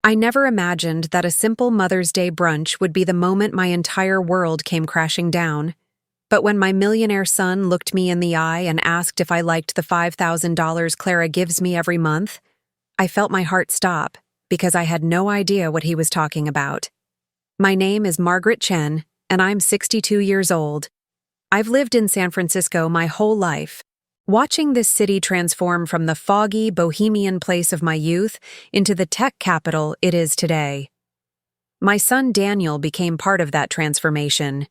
I never imagined that a simple Mother's Day brunch would be the moment my entire world came crashing down. But when my millionaire son looked me in the eye and asked if I liked the $5,000 Clara gives me every month, I felt my heart stop because I had no idea what he was talking about. My name is Margaret Chen, and I'm 62 years old. I've lived in San Francisco my whole life, watching this city transform from the foggy, bohemian place of my youth into the tech capital it is today. My son Daniel became part of that transformation.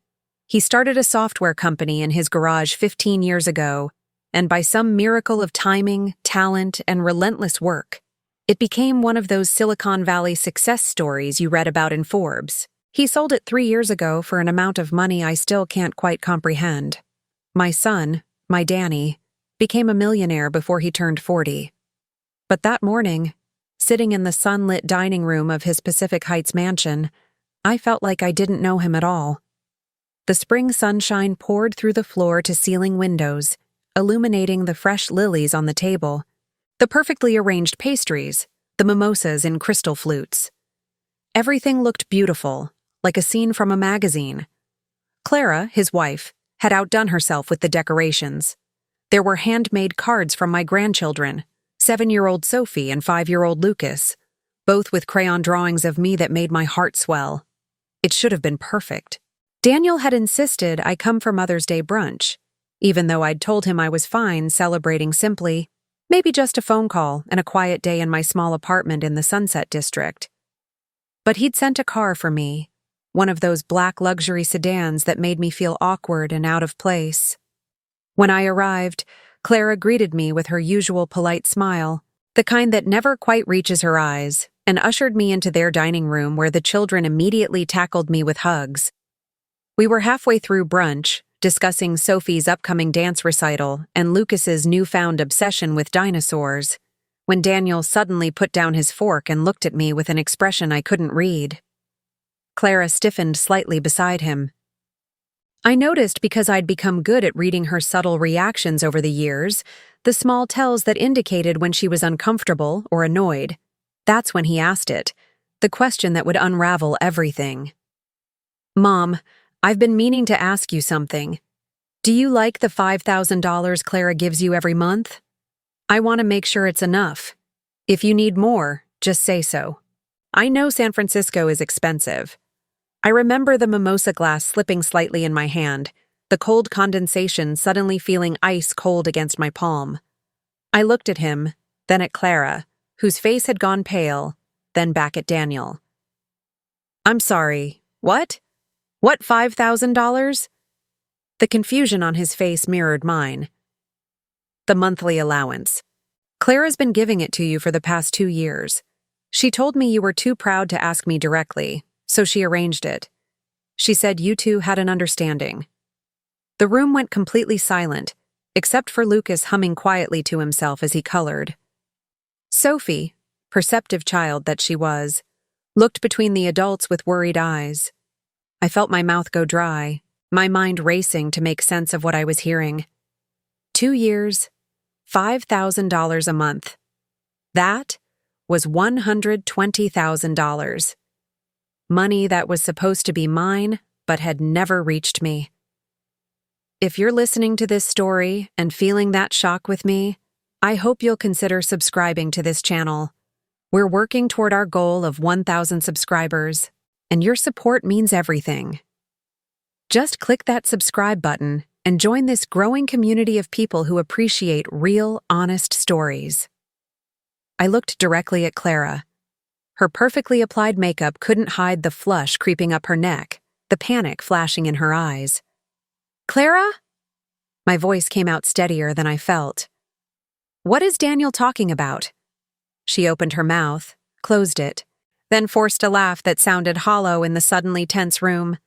He started a software company in his garage 15 years ago, and by some miracle of timing, talent, and relentless work, it became one of those Silicon Valley success stories you read about in Forbes. He sold it 3 years ago for an amount of money I still can't quite comprehend. My son, my Danny, became a millionaire before he turned 40. But that morning, sitting in the sunlit dining room of his Pacific Heights mansion, I felt like I didn't know him at all. The spring sunshine poured through the floor-to-ceiling windows, illuminating the fresh lilies on the table, the perfectly arranged pastries, the mimosas in crystal flutes. Everything looked beautiful, like a scene from a magazine. Clara, his wife, had outdone herself with the decorations. There were handmade cards from my grandchildren, 7-year-old Sophie and 5-year-old Lucas, both with crayon drawings of me that made my heart swell. It should have been perfect. Daniel had insisted I come for Mother's Day brunch, even though I'd told him I was fine celebrating simply, maybe just a phone call and a quiet day in my small apartment in the Sunset District. But he'd sent a car for me, one of those black luxury sedans that made me feel awkward and out of place. When I arrived, Clara greeted me with her usual polite smile, the kind that never quite reaches her eyes, and ushered me into their dining room where the children immediately tackled me with hugs. We were halfway through brunch, discussing Sophie's upcoming dance recital and Lucas's newfound obsession with dinosaurs, when Daniel suddenly put down his fork and looked at me with an expression I couldn't read. Clara stiffened slightly beside him. I noticed because I'd become good at reading her subtle reactions over the years, the small tells that indicated when she was uncomfortable or annoyed. That's when he asked it, the question that would unravel everything. "Mom, I've been meaning to ask you something. Do you like the $5,000 Clara gives you every month? I want to make sure it's enough. If you need more, just say so. I know San Francisco is expensive." I remember the mimosa glass slipping slightly in my hand, the cold condensation suddenly feeling ice cold against my palm. I looked at him, then at Clara, whose face had gone pale, then back at Daniel. "I'm sorry, what? What $5,000? The confusion on his face mirrored mine. "The monthly allowance. Clara's been giving it to you for the past 2 years. She told me you were too proud to ask me directly, so she arranged it. She said you two had an understanding." The room went completely silent, except for Lucas humming quietly to himself as he colored. Sophie, perceptive child that she was, looked between the adults with worried eyes. I felt my mouth go dry, my mind racing to make sense of what I was hearing. 2 years, $5,000 a month. That was $120,000. Money that was supposed to be mine, but had never reached me. If you're listening to this story and feeling that shock with me, I hope you'll consider subscribing to this channel. We're working toward our goal of 1,000 subscribers, and your support means everything. Just click that subscribe button and join this growing community of people who appreciate real, honest stories. I looked directly at Clara. Her perfectly applied makeup couldn't hide the flush creeping up her neck, the panic flashing in her eyes. "Clara?" My voice came out steadier than I felt. "What is Daniel talking about?" She opened her mouth, closed it, then forced a laugh that sounded hollow in the suddenly tense room.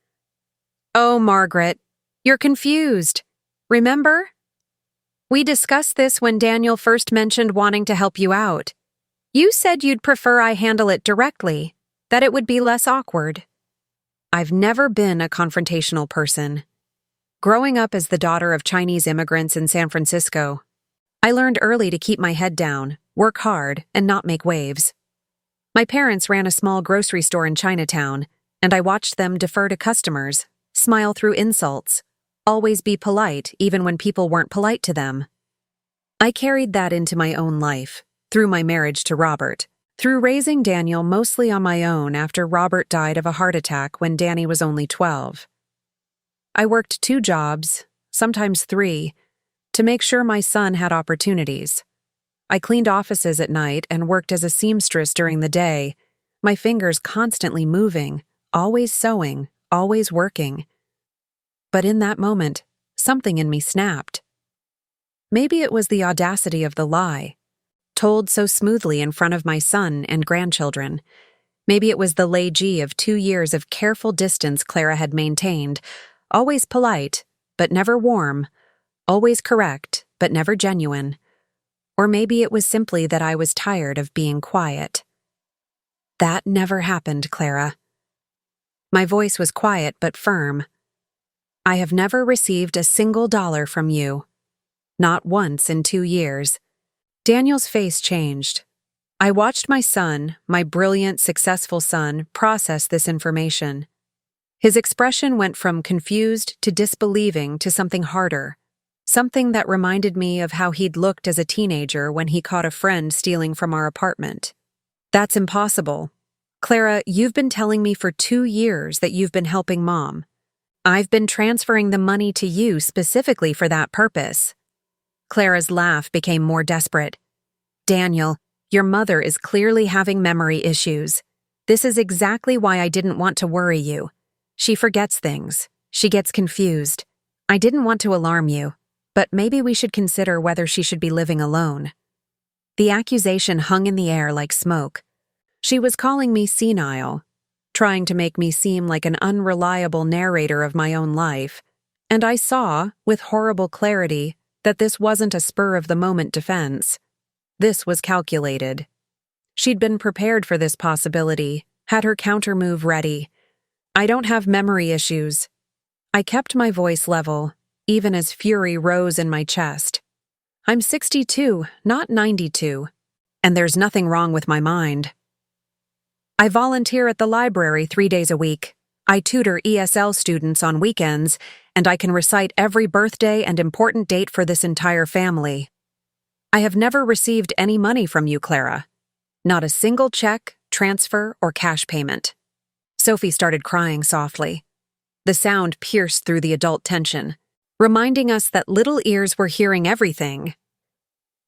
"Oh, Margaret, you're confused. Remember? We discussed this when Daniel first mentioned wanting to help you out. You said you'd prefer I handle it directly, that it would be less awkward." I've never been a confrontational person. Growing up as the daughter of Chinese immigrants in San Francisco, I learned early to keep my head down, work hard, and not make waves. My parents ran a small grocery store in Chinatown, and I watched them defer to customers, smile through insults, always be polite even when people weren't polite to them. I carried that into my own life, through my marriage to Robert, through raising Daniel mostly on my own after Robert died of a heart attack when Danny was only 12. I worked 2 jobs, sometimes 3, to make sure my son had opportunities. I cleaned offices at night and worked as a seamstress during the day, my fingers constantly moving, always sewing, always working. But in that moment, something in me snapped. Maybe it was the audacity of the lie, told so smoothly in front of my son and grandchildren. Maybe it was the lay-gee of 2 years of careful distance Clara had maintained, always polite, but never warm, always correct, but never genuine. Or maybe it was simply that I was tired of being quiet. That never happened, Clara. My voice was quiet but firm. I have never received a single dollar from you. Not once in 2 years. Daniel's face changed. I watched my son, my brilliant, successful son, process this information. His expression went from confused to disbelieving to something harder, something that reminded me of how he'd looked as a teenager when he caught a friend stealing from our apartment. That's impossible. Clara, you've been telling me for 2 years that you've been helping Mom. I've been transferring the money to you specifically for that purpose. Clara's laugh became more desperate. Daniel, your mother is clearly having memory issues. This is exactly why I didn't want to worry you. She forgets things. She gets confused. I didn't want to alarm you, but maybe we should consider whether she should be living alone. The accusation hung in the air like smoke. She was calling me senile, trying to make me seem like an unreliable narrator of my own life, and I saw, with horrible clarity, that this wasn't a spur-of-the-moment defense. This was calculated. She'd been prepared for this possibility, had her countermove ready. I don't have memory issues. I kept my voice level, even as fury rose in my chest. I'm 62, not 92, and there's nothing wrong with my mind. I volunteer at the library 3 days a week. I tutor ESL students on weekends, and I can recite every birthday and important date for this entire family. I have never received any money from you, Clara. Not a single check, transfer, or cash payment. Sophie started crying softly. The sound pierced through the adult tension, reminding us that little ears were hearing everything.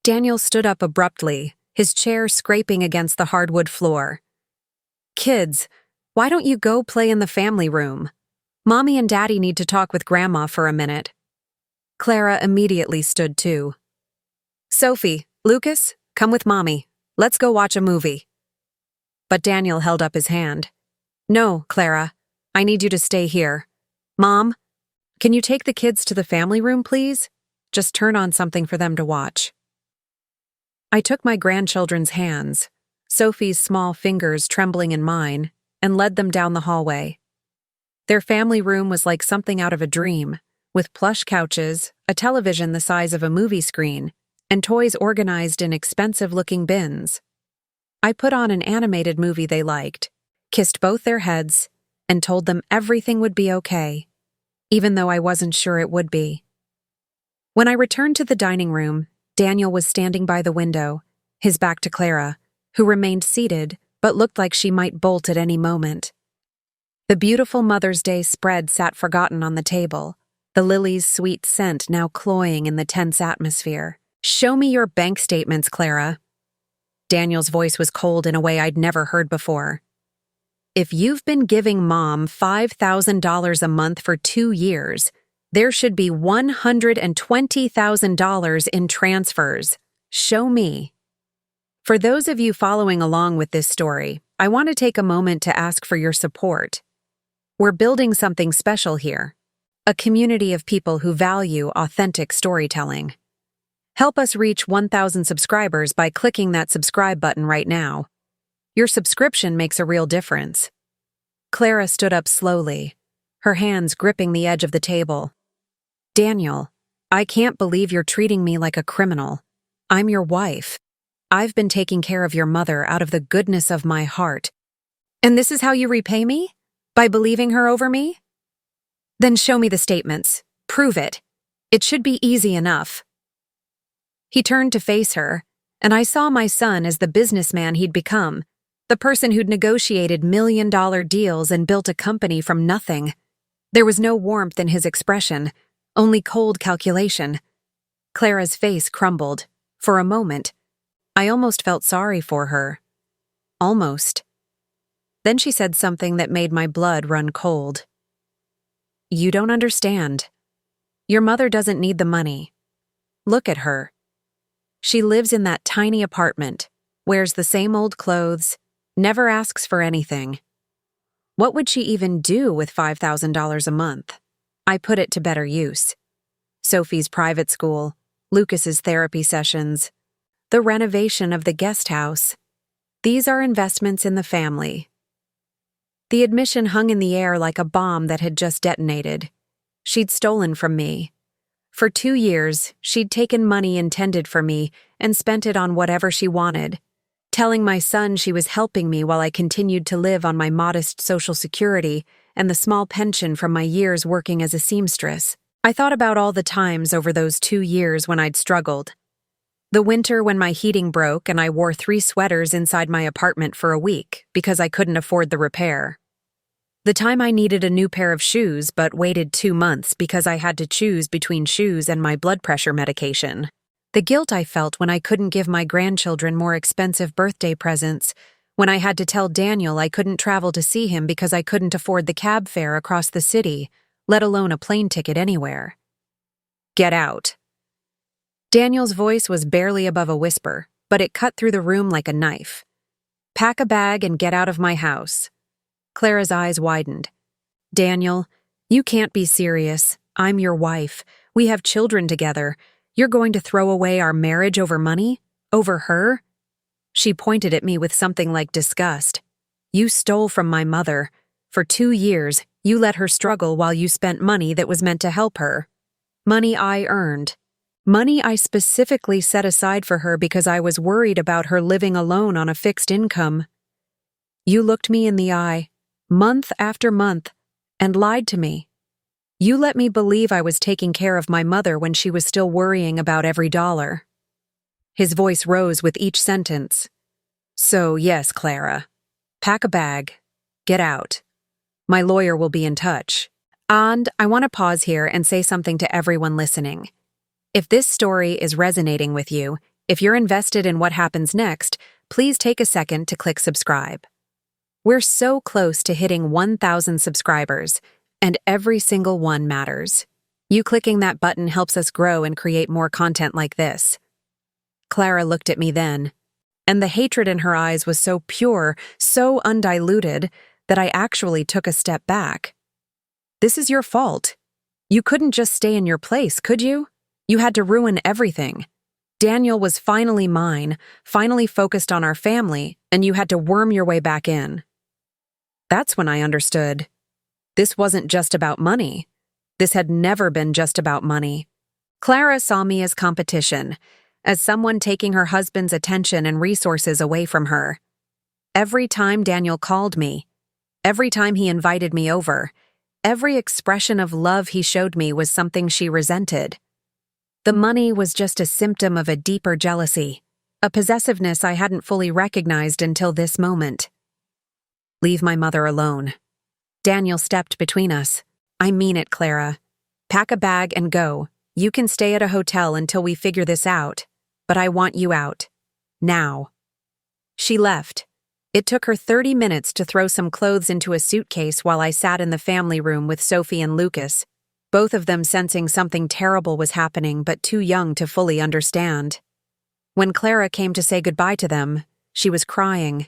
Daniel stood up abruptly, his chair scraping against the hardwood floor. Kids, why don't you go play in the family room? Mommy and Daddy need to talk with Grandma for a minute. Clara immediately stood too. Sophie, Lucas, come with Mommy. Let's go watch a movie. But Daniel held up his hand. No, Clara, I need you to stay here. Mom, can you take the kids to the family room, please? Just turn on something for them to watch. I took my grandchildren's hands, Sophie's small fingers trembling in mine, and led them down the hallway. Their family room was like something out of a dream, with plush couches, a television the size of a movie screen, and toys organized in expensive-looking bins. I put on an animated movie they liked, kissed both their heads, and told them everything would be okay, even though I wasn't sure it would be. When I returned to the dining room, Daniel was standing by the window, his back to Clara, who remained seated but looked like she might bolt at any moment. The beautiful Mother's Day spread sat forgotten on the table, the lily's sweet scent now cloying in the tense atmosphere. Show me your bank statements, Clara. Daniel's voice was cold in a way I'd never heard before. If you've been giving Mom $5,000 a month for 2 years, there should be $120,000 in transfers. Show me. For those of you following along with this story, I want to take a moment to ask for your support. We're building something special here, a community of people who value authentic storytelling. Help us reach 1,000 subscribers by clicking that subscribe button right now. Your subscription makes a real difference. Clara stood up slowly, her hands gripping the edge of the table. Daniel, I can't believe you're treating me like a criminal. I'm your wife. I've been taking care of your mother out of the goodness of my heart. And this is how you repay me? By believing her over me? Then show me the statements. Prove it. It should be easy enough. He turned to face her, and I saw my son as the businessman he'd become, the person who'd negotiated million-dollar deals and built a company from nothing. There was no warmth in his expression, only cold calculation. Clara's face crumbled. For a moment, I almost felt sorry for her. Almost. Then she said something that made my blood run cold. You don't understand. Your mother doesn't need the money. Look at her. She lives in that tiny apartment, wears the same old clothes, never asks for anything. What would she even do with $5,000 a month? I put it to better use. Sophie's private school, Lucas's therapy sessions, the renovation of the guest house. These are investments in the family. The admission hung in the air like a bomb that had just detonated. She'd stolen from me. For 2 years, she'd taken money intended for me and spent it on whatever she wanted, telling my son she was helping me while I continued to live on my modest Social Security and the small pension from my years working as a seamstress. I thought about all the times over those 2 years when I'd struggled. The winter when my heating broke and I wore 3 sweaters inside my apartment for a week because I couldn't afford the repair. The time I needed a new pair of shoes but waited 2 months because I had to choose between shoes and my blood pressure medication. The guilt I felt when I couldn't give my grandchildren more expensive birthday presents, when I had to tell Daniel I couldn't travel to see him because I couldn't afford the cab fare across the city, let alone a plane ticket anywhere. Get out. Daniel's voice was barely above a whisper, but it cut through the room like a knife. Pack a bag and get out of my house. Clara's eyes widened. Daniel, you can't be serious. I'm your wife. We have children together. You're going to throw away our marriage over money? Over her? She pointed at me with something like disgust. You stole from my mother. For 2 years, you let her struggle while you spent money that was meant to help her. Money I earned. Money I specifically set aside for her because I was worried about her living alone on a fixed income. You looked me in the eye, month after month, and lied to me. You let me believe I was taking care of my mother when she was still worrying about every dollar. His voice rose with each sentence. So, yes, Clara. Pack a bag. Get out. My lawyer will be in touch. And I want to pause here and say something to everyone listening. If this story is resonating with you, if you're invested in what happens next, please take a second to click subscribe. We're so close to hitting 1,000 subscribers, and every single one matters. You clicking that button helps us grow and create more content like this. Clara looked at me then, and the hatred in her eyes was so pure, so undiluted, that I actually took a step back. This is your fault. You couldn't just stay in your place, could you? You had to ruin everything. Daniel was finally mine, finally focused on our family, and you had to worm your way back in. That's when I understood. This wasn't just about money. This had never been just about money. Clara saw me as competition, as someone taking her husband's attention and resources away from her. Every time Daniel called me, every time he invited me over, every expression of love he showed me was something she resented. The money was just a symptom of a deeper jealousy, a possessiveness I hadn't fully recognized until this moment. Leave my mother alone. Daniel stepped between us. I mean it, Clara. Pack a bag and go. You can stay at a hotel until we figure this out, but I want you out. Now. She left. It took her 30 minutes to throw some clothes into a suitcase while I sat in the family room with Sophie and Lucas, both of them sensing something terrible was happening but too young to fully understand. When Clara came to say goodbye to them, she was crying.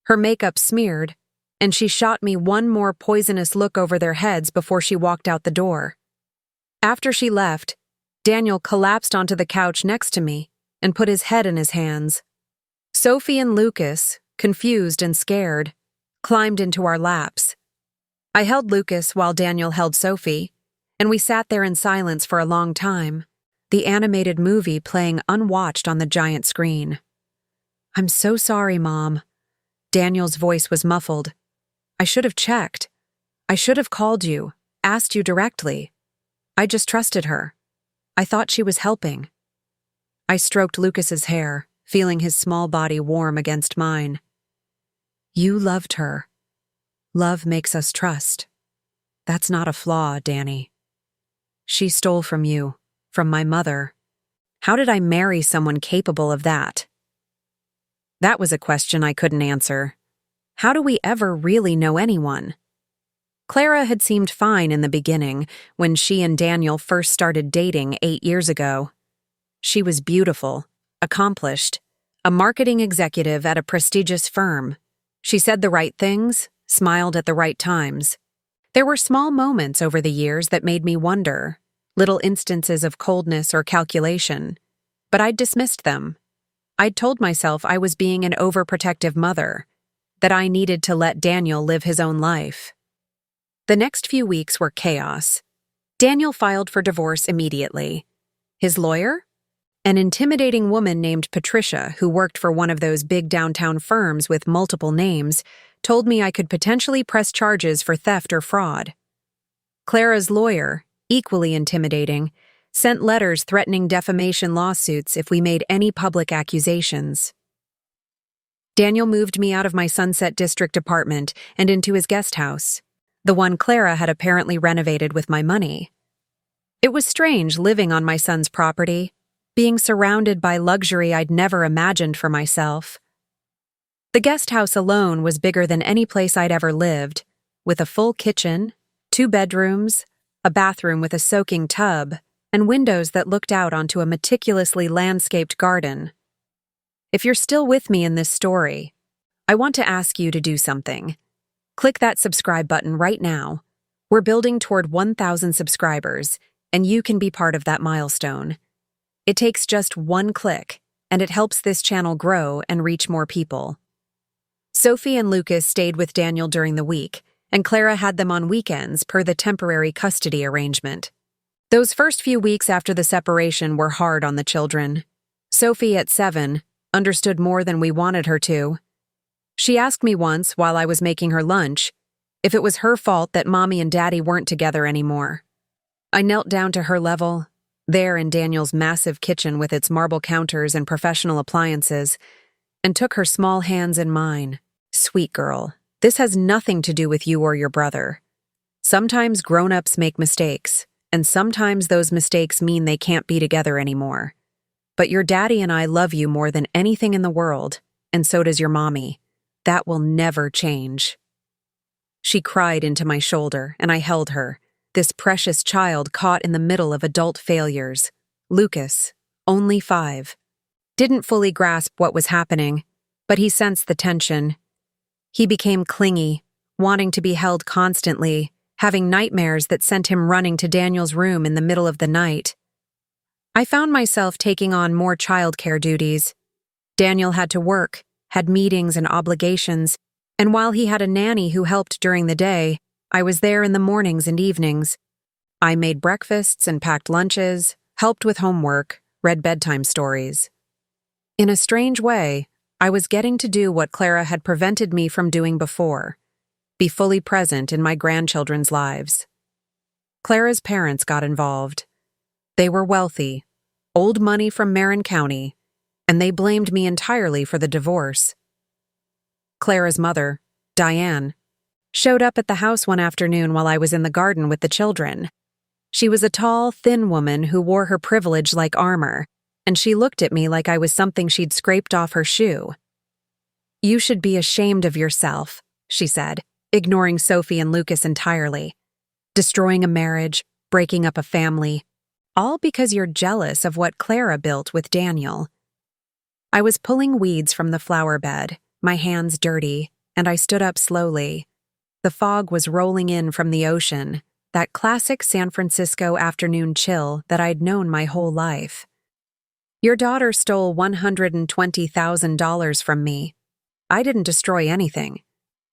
Her makeup smeared, and she shot me one more poisonous look over their heads before she walked out the door. After she left, Daniel collapsed onto the couch next to me and put his head in his hands. Sophie and Lucas, confused and scared, climbed into our laps. I held Lucas while Daniel held Sophie, and we sat there in silence for a long time, the animated movie playing unwatched on the giant screen. I'm so sorry, Mom. Daniel's voice was muffled. I should have checked. I should have called you, asked you directly. I just trusted her. I thought she was helping. I stroked Lucas's hair, feeling his small body warm against mine. You loved her. Love makes us trust. That's not a flaw, Danny. She stole from you, from my mother. How did I marry someone capable of that? That was a question I couldn't answer. How do we ever really know anyone? Clara had seemed fine in the beginning, when she and Daniel first started dating 8 years ago. She was beautiful, accomplished, a marketing executive at a prestigious firm. She said the right things, smiled at the right times. There were small moments over the years that made me wonder, little instances of coldness or calculation, but I'd dismissed them. I'd told myself I was being an overprotective mother, that I needed to let Daniel live his own life. The next few weeks were chaos. Daniel filed for divorce immediately. His lawyer? An intimidating woman named Patricia, who worked for one of those big downtown firms with multiple names, told me I could potentially press charges for theft or fraud. Clara's lawyer, equally intimidating, sent letters threatening defamation lawsuits if we made any public accusations. Daniel moved me out of my Sunset District apartment and into his guest house, the one Clara had apparently renovated with my money. It was strange living on my son's property, being surrounded by luxury I'd never imagined for myself. The guest house alone was bigger than any place I'd ever lived, with a full kitchen, 2 bedrooms, a bathroom with a soaking tub, and windows that looked out onto a meticulously landscaped garden. If you're still with me in this story, I want to ask you to do something. Click that subscribe button right now. We're building toward 1,000 subscribers, and you can be part of that milestone. It takes just one click, and it helps this channel grow and reach more people. Sophie and Lucas stayed with Daniel during the week, and Clara had them on weekends per the temporary custody arrangement. Those first few weeks after the separation were hard on the children. Sophie, at 7, understood more than we wanted her to. She asked me once, while I was making her lunch, if it was her fault that Mommy and Daddy weren't together anymore. I knelt down to her level, there in Daniel's massive kitchen with its marble counters and professional appliances, and took her small hands in mine. Sweet girl, this has nothing to do with you or your brother. Sometimes grown-ups make mistakes, and sometimes those mistakes mean they can't be together anymore. But your daddy and I love you more than anything in the world, and so does your mommy. That will never change. She cried into my shoulder, and I held her, this precious child caught in the middle of adult failures. Lucas, only 5, didn't fully grasp what was happening, but he sensed the tension. He became clingy, wanting to be held constantly, having nightmares that sent him running to Daniel's room in the middle of the night. I found myself taking on more childcare duties. Daniel had to work, had meetings and obligations, and while he had a nanny who helped during the day, I was there in the mornings and evenings. I made breakfasts and packed lunches, helped with homework, read bedtime stories. In a strange way, I was getting to do what Clara had prevented me from doing before, be fully present in my grandchildren's lives. Clara's parents got involved. They were wealthy, old money from Marin County, and they blamed me entirely for the divorce. Clara's mother, Diane, showed up at the house one afternoon while I was in the garden with the children. She was a tall, thin woman who wore her privilege like armor, and she looked at me like I was something she'd scraped off her shoe. "You should be ashamed of yourself," she said, ignoring Sophie and Lucas entirely. "Destroying a marriage, breaking up a family, all because you're jealous of what Clara built with Daniel." I was pulling weeds from the flower bed, my hands dirty, and I stood up slowly. The fog was rolling in from the ocean, that classic San Francisco afternoon chill that I'd known my whole life. "Your daughter stole $120,000 from me. I didn't destroy anything.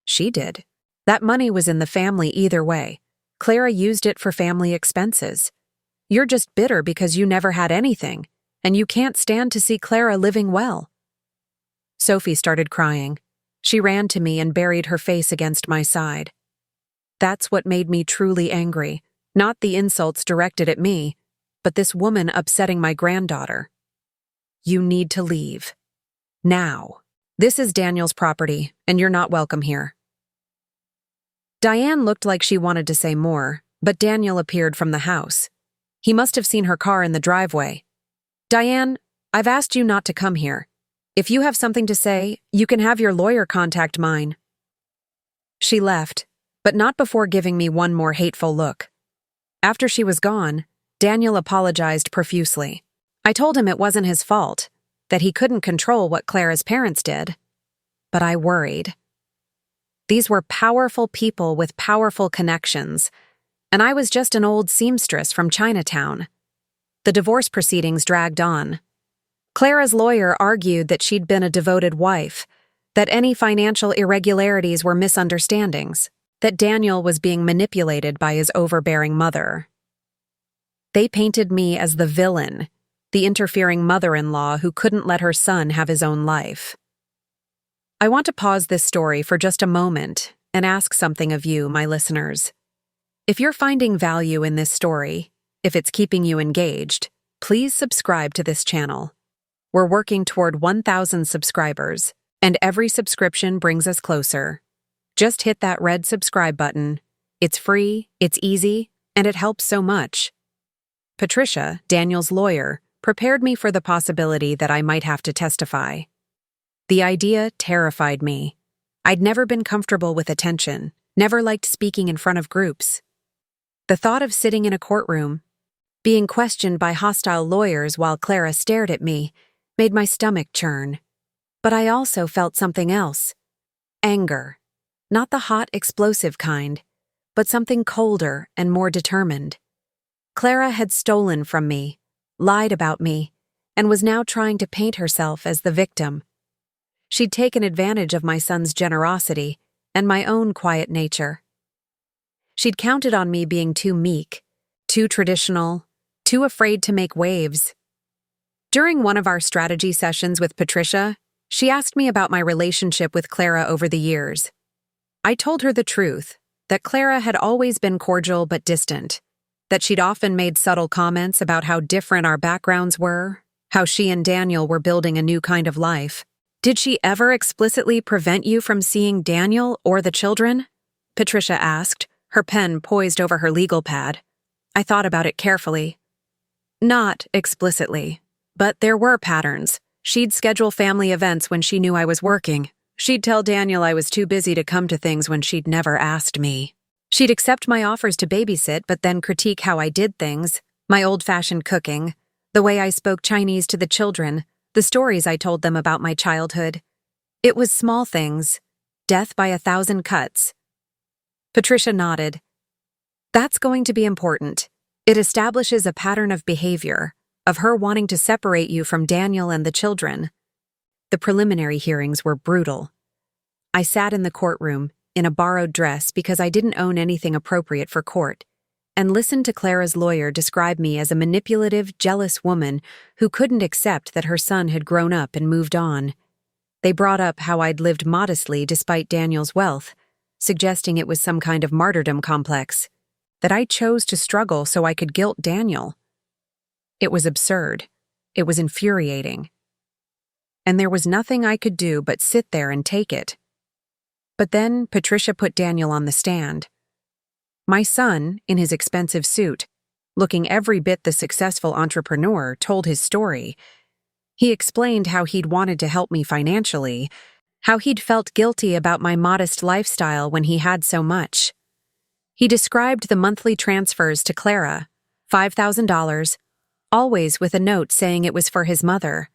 She did. That money was in the family either way. Clara used it for family expenses. You're just bitter because you never had anything, and you can't stand to see Clara living well." Sophie started crying. She ran to me and buried her face against my side. That's what made me truly angry, not the insults directed at me, but this woman upsetting my granddaughter. You need to leave. Now. This is Daniel's property, and you're not welcome here. Diane looked like she wanted to say more, but Daniel appeared from the house. He must have seen her car in the driveway. Diane, I've asked you not to come here. If you have something to say, you can have your lawyer contact mine. She left, but not before giving me one more hateful look. After she was gone, Daniel apologized profusely. I told him it wasn't his fault, that he couldn't control what Clara's parents did. But I worried. These were powerful people with powerful connections, and I was just an old seamstress from Chinatown. The divorce proceedings dragged on. Clara's lawyer argued that she'd been a devoted wife, that any financial irregularities were misunderstandings, that Daniel was being manipulated by his overbearing mother. They painted me as the villain, the interfering mother-in-law who couldn't let her son have his own life. I want to pause this story for just a moment and ask something of you, my listeners. If you're finding value in this story, if it's keeping you engaged, please subscribe to this channel. We're working toward 1,000 subscribers, and every subscription brings us closer. Just hit that red subscribe button. It's free, it's easy, and it helps so much. Patricia, Daniel's lawyer, prepared me for the possibility that I might have to testify. The idea terrified me. I'd never been comfortable with attention, never liked speaking in front of groups. The thought of sitting in a courtroom, being questioned by hostile lawyers while Clara stared at me, made my stomach churn. But I also felt something else. Anger. Not the hot, explosive kind, but something colder and more determined. Clara had stolen from me, lied about me, and was now trying to paint herself as the victim. She'd taken advantage of my son's generosity and my own quiet nature. She'd counted on me being too meek, too traditional, too afraid to make waves. During one of our strategy sessions with Patricia, she asked me about my relationship with Clara over the years. I told her the truth, that Clara had always been cordial but distant, that she'd often made subtle comments about how different our backgrounds were, how she and Daniel were building a new kind of life. Did she ever explicitly prevent you from seeing Daniel or the children? Patricia asked, her pen poised over her legal pad. I thought about it carefully. Not explicitly, but there were patterns. She'd schedule family events when she knew I was working. She'd tell Daniel I was too busy to come to things when she'd never asked me. She'd accept my offers to babysit but then critique how I did things, my old-fashioned cooking, the way I spoke Chinese to the children, the stories I told them about my childhood. It was small things. Death by 1,000 cuts. Patricia nodded. That's going to be important. It establishes a pattern of behavior, of her wanting to separate you from Daniel and the children. The preliminary hearings were brutal. I sat in the courtroom, in a borrowed dress because I didn't own anything appropriate for court, and listened to Clara's lawyer describe me as a manipulative, jealous woman who couldn't accept that her son had grown up and moved on. They brought up how I'd lived modestly despite Daniel's wealth, suggesting it was some kind of martyrdom complex, that I chose to struggle so I could guilt Daniel. It was absurd. It was infuriating. And there was nothing I could do but sit there and take it. But then Patricia put Daniel on the stand. My son, in his expensive suit, looking every bit the successful entrepreneur, told his story. He explained how he'd wanted to help me financially, how he'd felt guilty about my modest lifestyle when he had so much. He described the monthly transfers to Clara, $5,000, always with a note saying it was for his mother.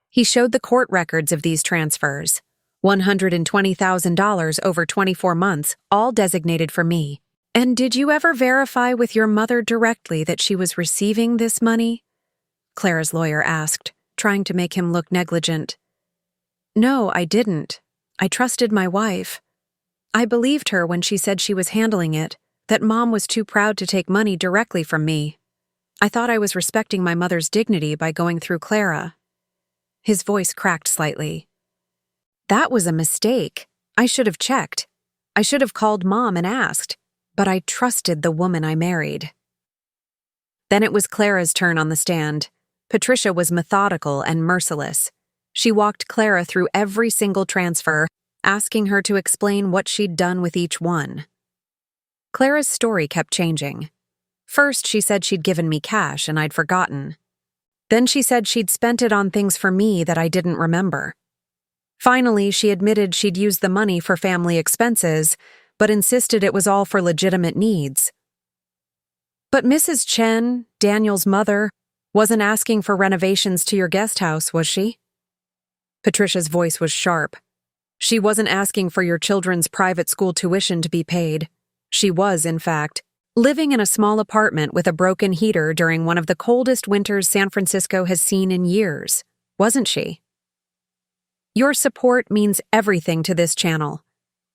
He showed the court records of these transfers, $120,000 over 24 months, all designated for me. And did you ever verify with your mother directly that she was receiving this money? Clara's lawyer asked, trying to make him look negligent. No, I didn't. I trusted my wife. I believed her when she said she was handling it, that Mom was too proud to take money directly from me. I thought I was respecting my mother's dignity by going through Clara. His voice cracked slightly. That was a mistake. I should have checked. I should have called Mom and asked, but I trusted the woman I married. Then it was Clara's turn on the stand. Patricia was methodical and merciless. She walked Clara through every single transfer, asking her to explain what she'd done with each one. Clara's story kept changing. First, she said she'd given me cash and I'd forgotten. Then she said she'd spent it on things for me that I didn't remember. Finally, she admitted she'd used the money for family expenses, but insisted it was all for legitimate needs. But Mrs. Chen, Daniel's mother, wasn't asking for renovations to your guest house, was she? Patricia's voice was sharp. She wasn't asking for your children's private school tuition to be paid. She was, in fact, living in a small apartment with a broken heater during one of the coldest winters San Francisco has seen in years, wasn't she? Your support means everything to this channel.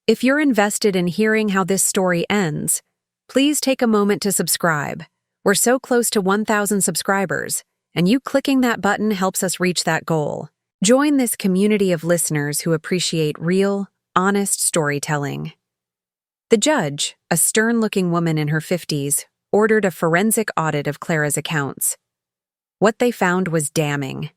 If you're invested in hearing how this story ends, please take a moment to subscribe. We're so close to 1,000 subscribers, and you clicking that button helps us reach that goal. Join this community of listeners who appreciate real, honest storytelling. The judge, a stern-looking woman in her 50s, ordered a forensic audit of Clara's accounts. What they found was damning.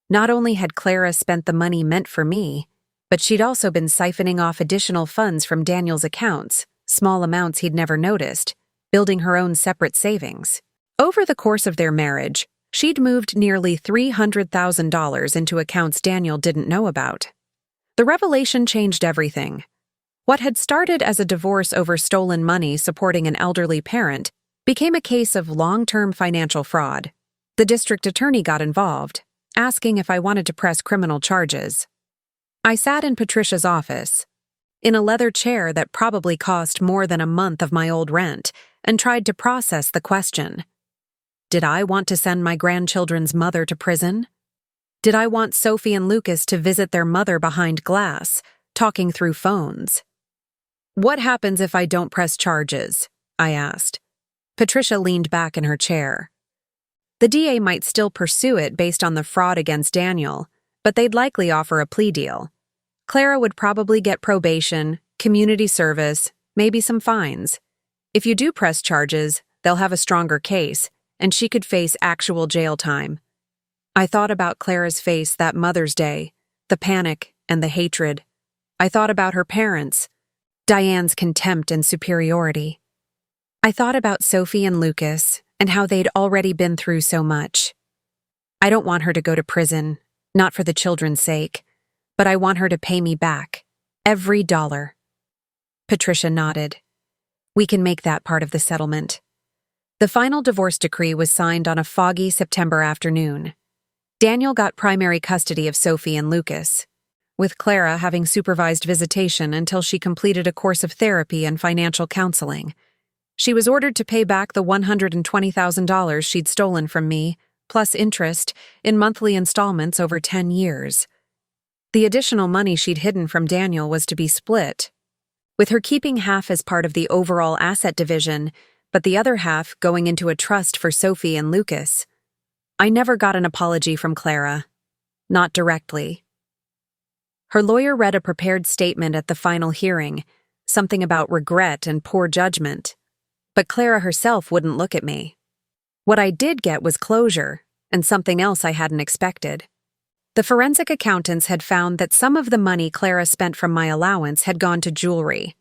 Not only had Clara spent the money meant for me, but she'd also been siphoning off additional funds from Daniel's accounts, small amounts he'd never noticed, building her own separate savings. Over the course of their marriage, she'd moved nearly $300,000 into accounts Daniel didn't know about. The revelation changed everything. What had started as a divorce over stolen money supporting an elderly parent became a case of long-term financial fraud. The district attorney got involved, asking if I wanted to press criminal charges. I sat in Patricia's office, in a leather chair that probably cost more than a month of my old rent, and tried to process the question. Did I want to send my grandchildren's mother to prison? Did I want Sophie and Lucas to visit their mother behind glass, talking through phones? What happens if I don't press charges? I asked. Patricia leaned back in her chair. The DA might still pursue it based on the fraud against Daniel, but they'd likely offer a plea deal. Clara would probably get probation, community service, maybe some fines. If you do press charges, they'll have a stronger case, and she could face actual jail time. I thought about Clara's face that Mother's Day, the panic and the hatred. I thought about her parents, Diane's contempt and superiority. I thought about Sophie and Lucas and how they'd already been through so much. I don't want her to go to prison, not for the children's sake, but I want her to pay me back, every dollar. Patricia nodded. We can make that part of the settlement. The final divorce decree was signed on a foggy September afternoon. Daniel got primary custody of Sophie and Lucas, with Clara having supervised visitation until she completed a course of therapy and financial counseling. She was ordered to pay back the $120,000 she'd stolen from me, plus interest, in monthly installments over 10 years. The additional money she'd hidden from Daniel was to be split, with her keeping half as part of the overall asset division, but the other half going into a trust for Sophie and Lucas. I never got an apology from Clara. Not directly. Her lawyer read a prepared statement at the final hearing, something about regret and poor judgment. But Clara herself wouldn't look at me. What I did get was closure, and something else I hadn't expected. The forensic accountants had found that some of the money Clara spent from my allowance had gone to jewelry.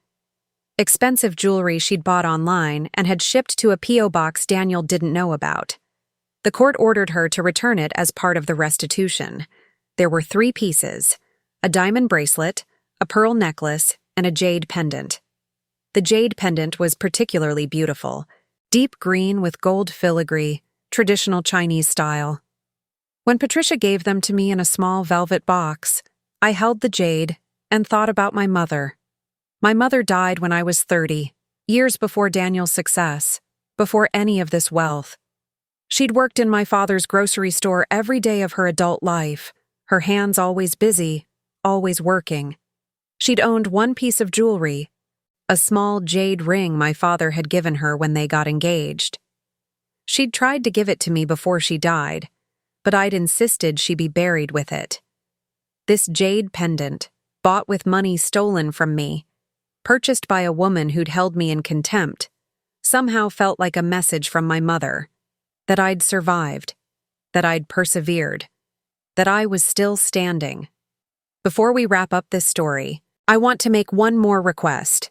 Expensive jewelry she'd bought online and had shipped to a P.O. box Daniel didn't know about. The court ordered her to return it as part of the restitution. There were 3 pieces: a diamond bracelet, a pearl necklace, and a jade pendant. The jade pendant was particularly beautiful, deep green with gold filigree, traditional Chinese style. When Patricia gave them to me in a small velvet box, I held the jade and thought about my mother. My mother died when I was 30, years before Daniel's success, before any of this wealth. She'd worked in my father's grocery store every day of her adult life, her hands always busy, always working. She'd owned one piece of jewelry, a small jade ring my father had given her when they got engaged. She'd tried to give it to me before she died, but I'd insisted she be buried with it. This jade pendant, bought with money stolen from me, purchased by a woman who'd held me in contempt, somehow felt like a message from my mother, that I'd survived, that I'd persevered, that I was still standing. Before we wrap up this story, I want to make one more request.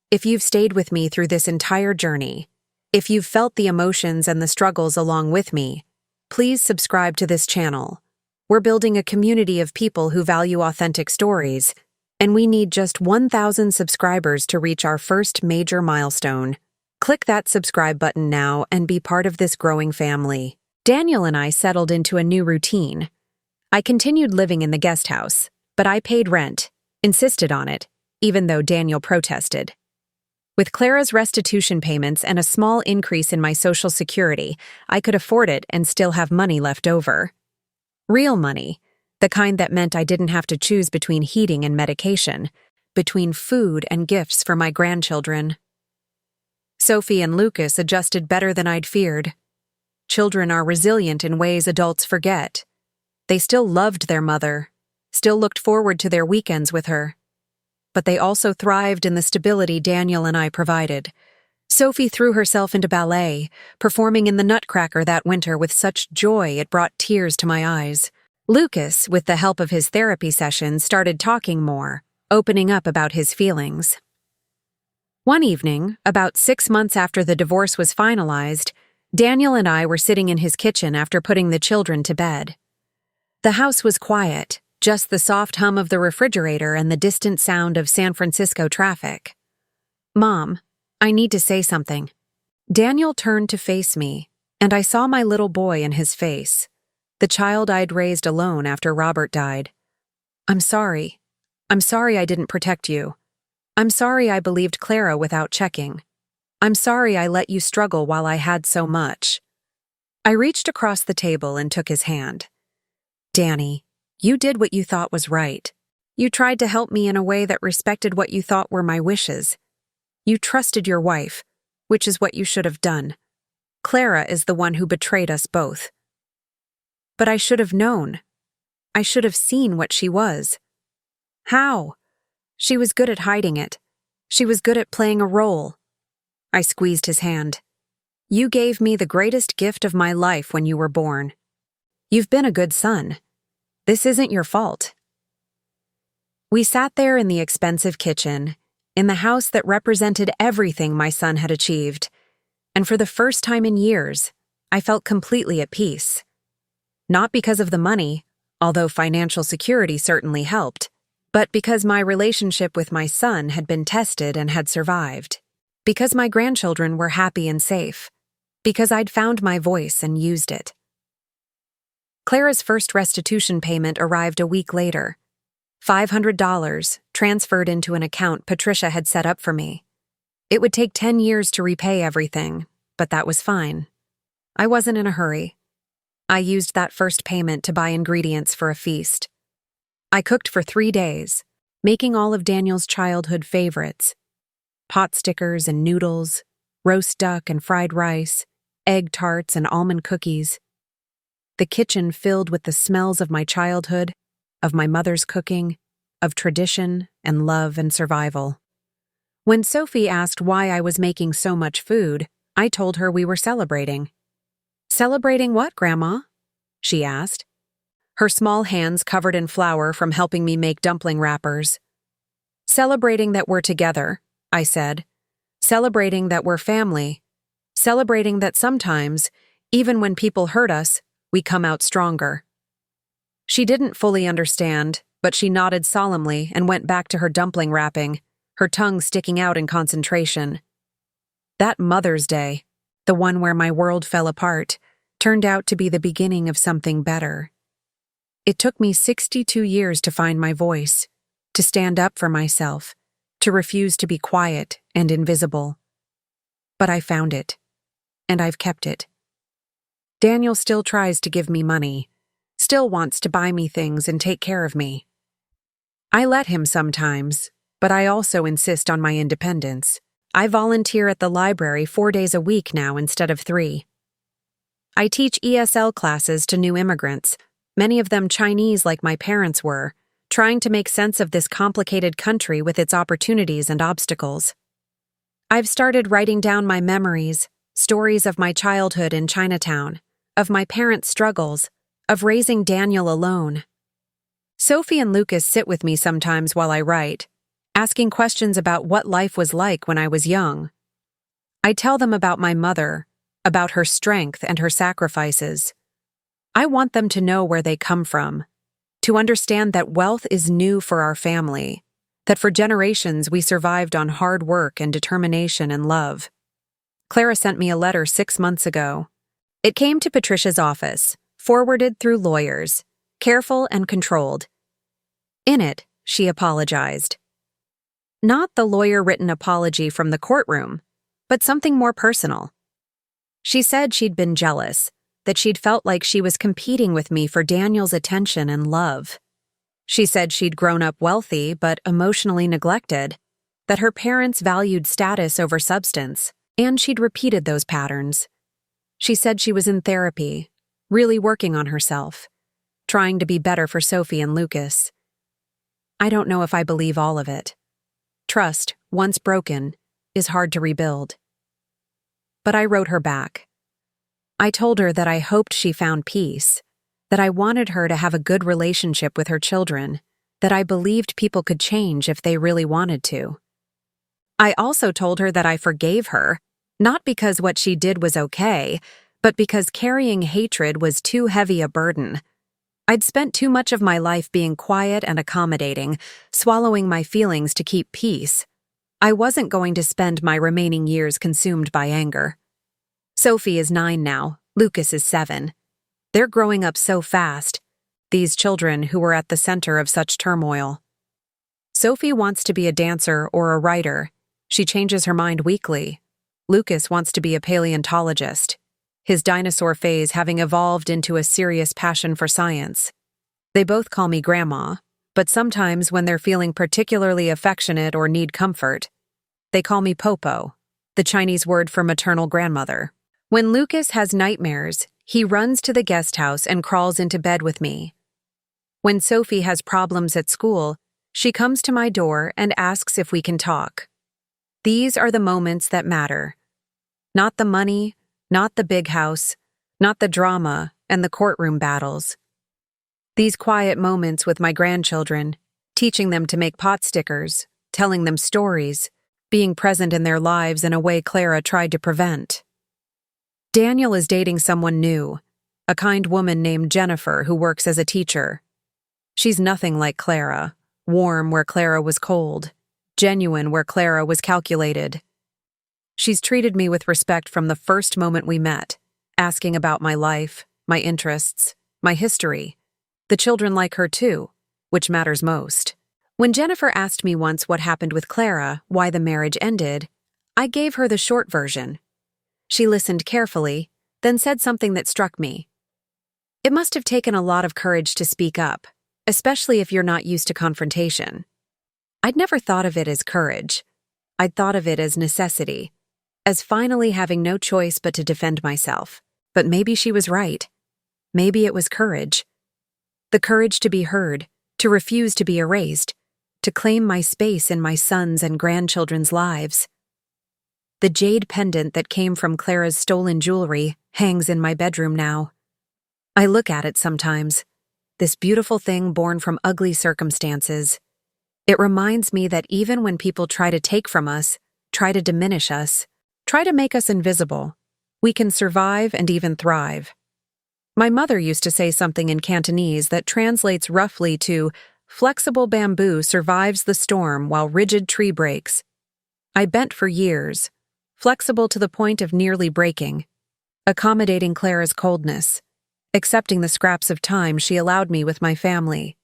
If you've stayed with me through this entire journey, if you've felt the emotions and the struggles along with me, please subscribe to this channel. We're building a community of people who value authentic stories, and we need just 1,000 subscribers to reach our first major milestone. Click that subscribe button now and be part of this growing family. Daniel and I settled into a new routine. I continued living in the guest house, but I paid rent, insisted on it, even though Daniel protested. With Clara's restitution payments and a small increase in my Social Security, I could afford it and still have money left over. Real money, the kind that meant I didn't have to choose between heating and medication, between food and gifts for my grandchildren. Sophie and Lucas adjusted better than I'd feared. Children are resilient in ways adults forget. They still loved their mother, still looked forward to their weekends with her. But they also thrived in the stability Daniel and I provided. Sophie threw herself into ballet, performing in the Nutcracker that winter with such joy it brought tears to my eyes. Lucas, with the help of his therapy sessions, started talking more, opening up about his feelings. One evening, about 6 months after the divorce was finalized, Daniel and I were sitting in his kitchen after putting the children to bed. The house was quiet, just the soft hum of the refrigerator and the distant sound of San Francisco traffic. "Mom, I need to say something." Daniel turned to face me, and I saw my little boy in his face, the child I'd raised alone after Robert died. "I'm sorry. I'm sorry I didn't protect you. I'm sorry I believed Clara without checking. I'm sorry I let you struggle while I had so much." I reached across the table and took his hand. "Danny, you did what you thought was right. You tried to help me in a way that respected what you thought were my wishes. You trusted your wife, which is what you should have done. Clara is the one who betrayed us both. But I should have known. I should have seen what she was." "How?" "She was good at hiding it. She was good at playing a role." I squeezed his hand. "You gave me the greatest gift of my life when you were born. You've been a good son. This isn't your fault." We sat there in the expensive kitchen, in the house that represented everything my son had achieved, and for the first time in years, I felt completely at peace. Not because of the money, although financial security certainly helped, but because my relationship with my son had been tested and had survived. Because my grandchildren were happy and safe. Because I'd found my voice and used it. Clara's first restitution payment arrived a week later. $500 transferred into an account Patricia had set up for me. It would take 10 years to repay everything, but that was fine. I wasn't in a hurry. I used that first payment to buy ingredients for a feast. I cooked for 3 days, making all of Daniel's childhood favorites. Pot stickers and noodles, roast duck and fried rice, egg tarts and almond cookies. The kitchen filled with the smells of my childhood, of my mother's cooking, of tradition and love and survival. When Sophie asked why I was making so much food, I told her we were celebrating. "Celebrating what, Grandma?" she asked, her small hands covered in flour from helping me make dumpling wrappers. "Celebrating that we're together," I said. "Celebrating that we're family. Celebrating that sometimes, even when people hurt us, we come out stronger." She didn't fully understand, but she nodded solemnly and went back to her dumpling wrapping, her tongue sticking out in concentration. That Mother's Day, the one where my world fell apart, turned out to be the beginning of something better. It took me 62 years to find my voice, to stand up for myself, to refuse to be quiet and invisible. But I found it, and I've kept it. Daniel still tries to give me money, still wants to buy me things and take care of me. I let him sometimes, but I also insist on my independence. I volunteer at the library 4 days a week now instead of 3. I teach ESL classes to new immigrants, many of them Chinese like my parents were, trying to make sense of this complicated country with its opportunities and obstacles. I've started writing down my memories, stories of my childhood in Chinatown, of my parents' struggles, of raising Daniel alone. Sophie and Lucas sit with me sometimes while I write, asking questions about what life was like when I was young. I tell them about my mother, about her strength and her sacrifices. I want them to know where they come from, to understand that wealth is new for our family, that for generations we survived on hard work and determination and love. Clara sent me a letter 6 months ago. It came to Patricia's office, forwarded through lawyers, careful and controlled. In it, she apologized. Not the lawyer-written apology from the courtroom, but something more personal. She said she'd been jealous, that she'd felt like she was competing with me for Daniel's attention and love. She said she'd grown up wealthy but emotionally neglected, that her parents valued status over substance, and she'd repeated those patterns. She said she was in therapy, really working on herself, trying to be better for Sophie and Lucas. I don't know if I believe all of it. Trust, once broken, is hard to rebuild. But I wrote her back. I told her that I hoped she found peace, that I wanted her to have a good relationship with her children, that I believed people could change if they really wanted to. I also told her that I forgave her, not because what she did was okay, but because carrying hatred was too heavy a burden. I'd spent too much of my life being quiet and accommodating, swallowing my feelings to keep peace. I wasn't going to spend my remaining years consumed by anger. Sophie is 9 now, Lucas is 7. They're growing up so fast, these children who were at the center of such turmoil. Sophie wants to be a dancer or a writer. She changes her mind weekly. Lucas wants to be a paleontologist, his dinosaur phase having evolved into a serious passion for science. They both call me Grandma, but sometimes when they're feeling particularly affectionate or need comfort, they call me Popo, the Chinese word for maternal grandmother. When Lucas has nightmares, he runs to the guest house and crawls into bed with me. When Sophie has problems at school, she comes to my door and asks if we can talk. These are the moments that matter. Not the money, not the big house, not the drama and the courtroom battles. These quiet moments with my grandchildren, teaching them to make pot stickers, telling them stories, being present in their lives in a way Clara tried to prevent. Daniel is dating someone new, a kind woman named Jennifer who works as a teacher. She's nothing like Clara, warm where Clara was cold, genuine where Clara was calculated. She's treated me with respect from the first moment we met, asking about my life, my interests, my history. The children like her too, which matters most. When Jennifer asked me once what happened with Clara, why the marriage ended, I gave her the short version. She listened carefully, then said something that struck me. It must have taken a lot of courage to speak up, especially if you're not used to confrontation. I'd never thought of it as courage. I'd thought of it as necessity, as finally having no choice but to defend myself. But maybe she was right. Maybe it was courage. The courage to be heard, to refuse to be erased, to claim my space in my sons' and grandchildren's lives. The jade pendant that came from Clara's stolen jewelry hangs in my bedroom now. I look at it sometimes, this beautiful thing born from ugly circumstances. It reminds me that even when people try to take from us, try to diminish us, try to make us invisible, we can survive and even thrive. My mother used to say something in Cantonese that translates roughly to, "Flexible bamboo survives the storm while rigid tree breaks." I bent for years, flexible to the point of nearly breaking, accommodating Clara's coldness, accepting the scraps of time she allowed me with my family.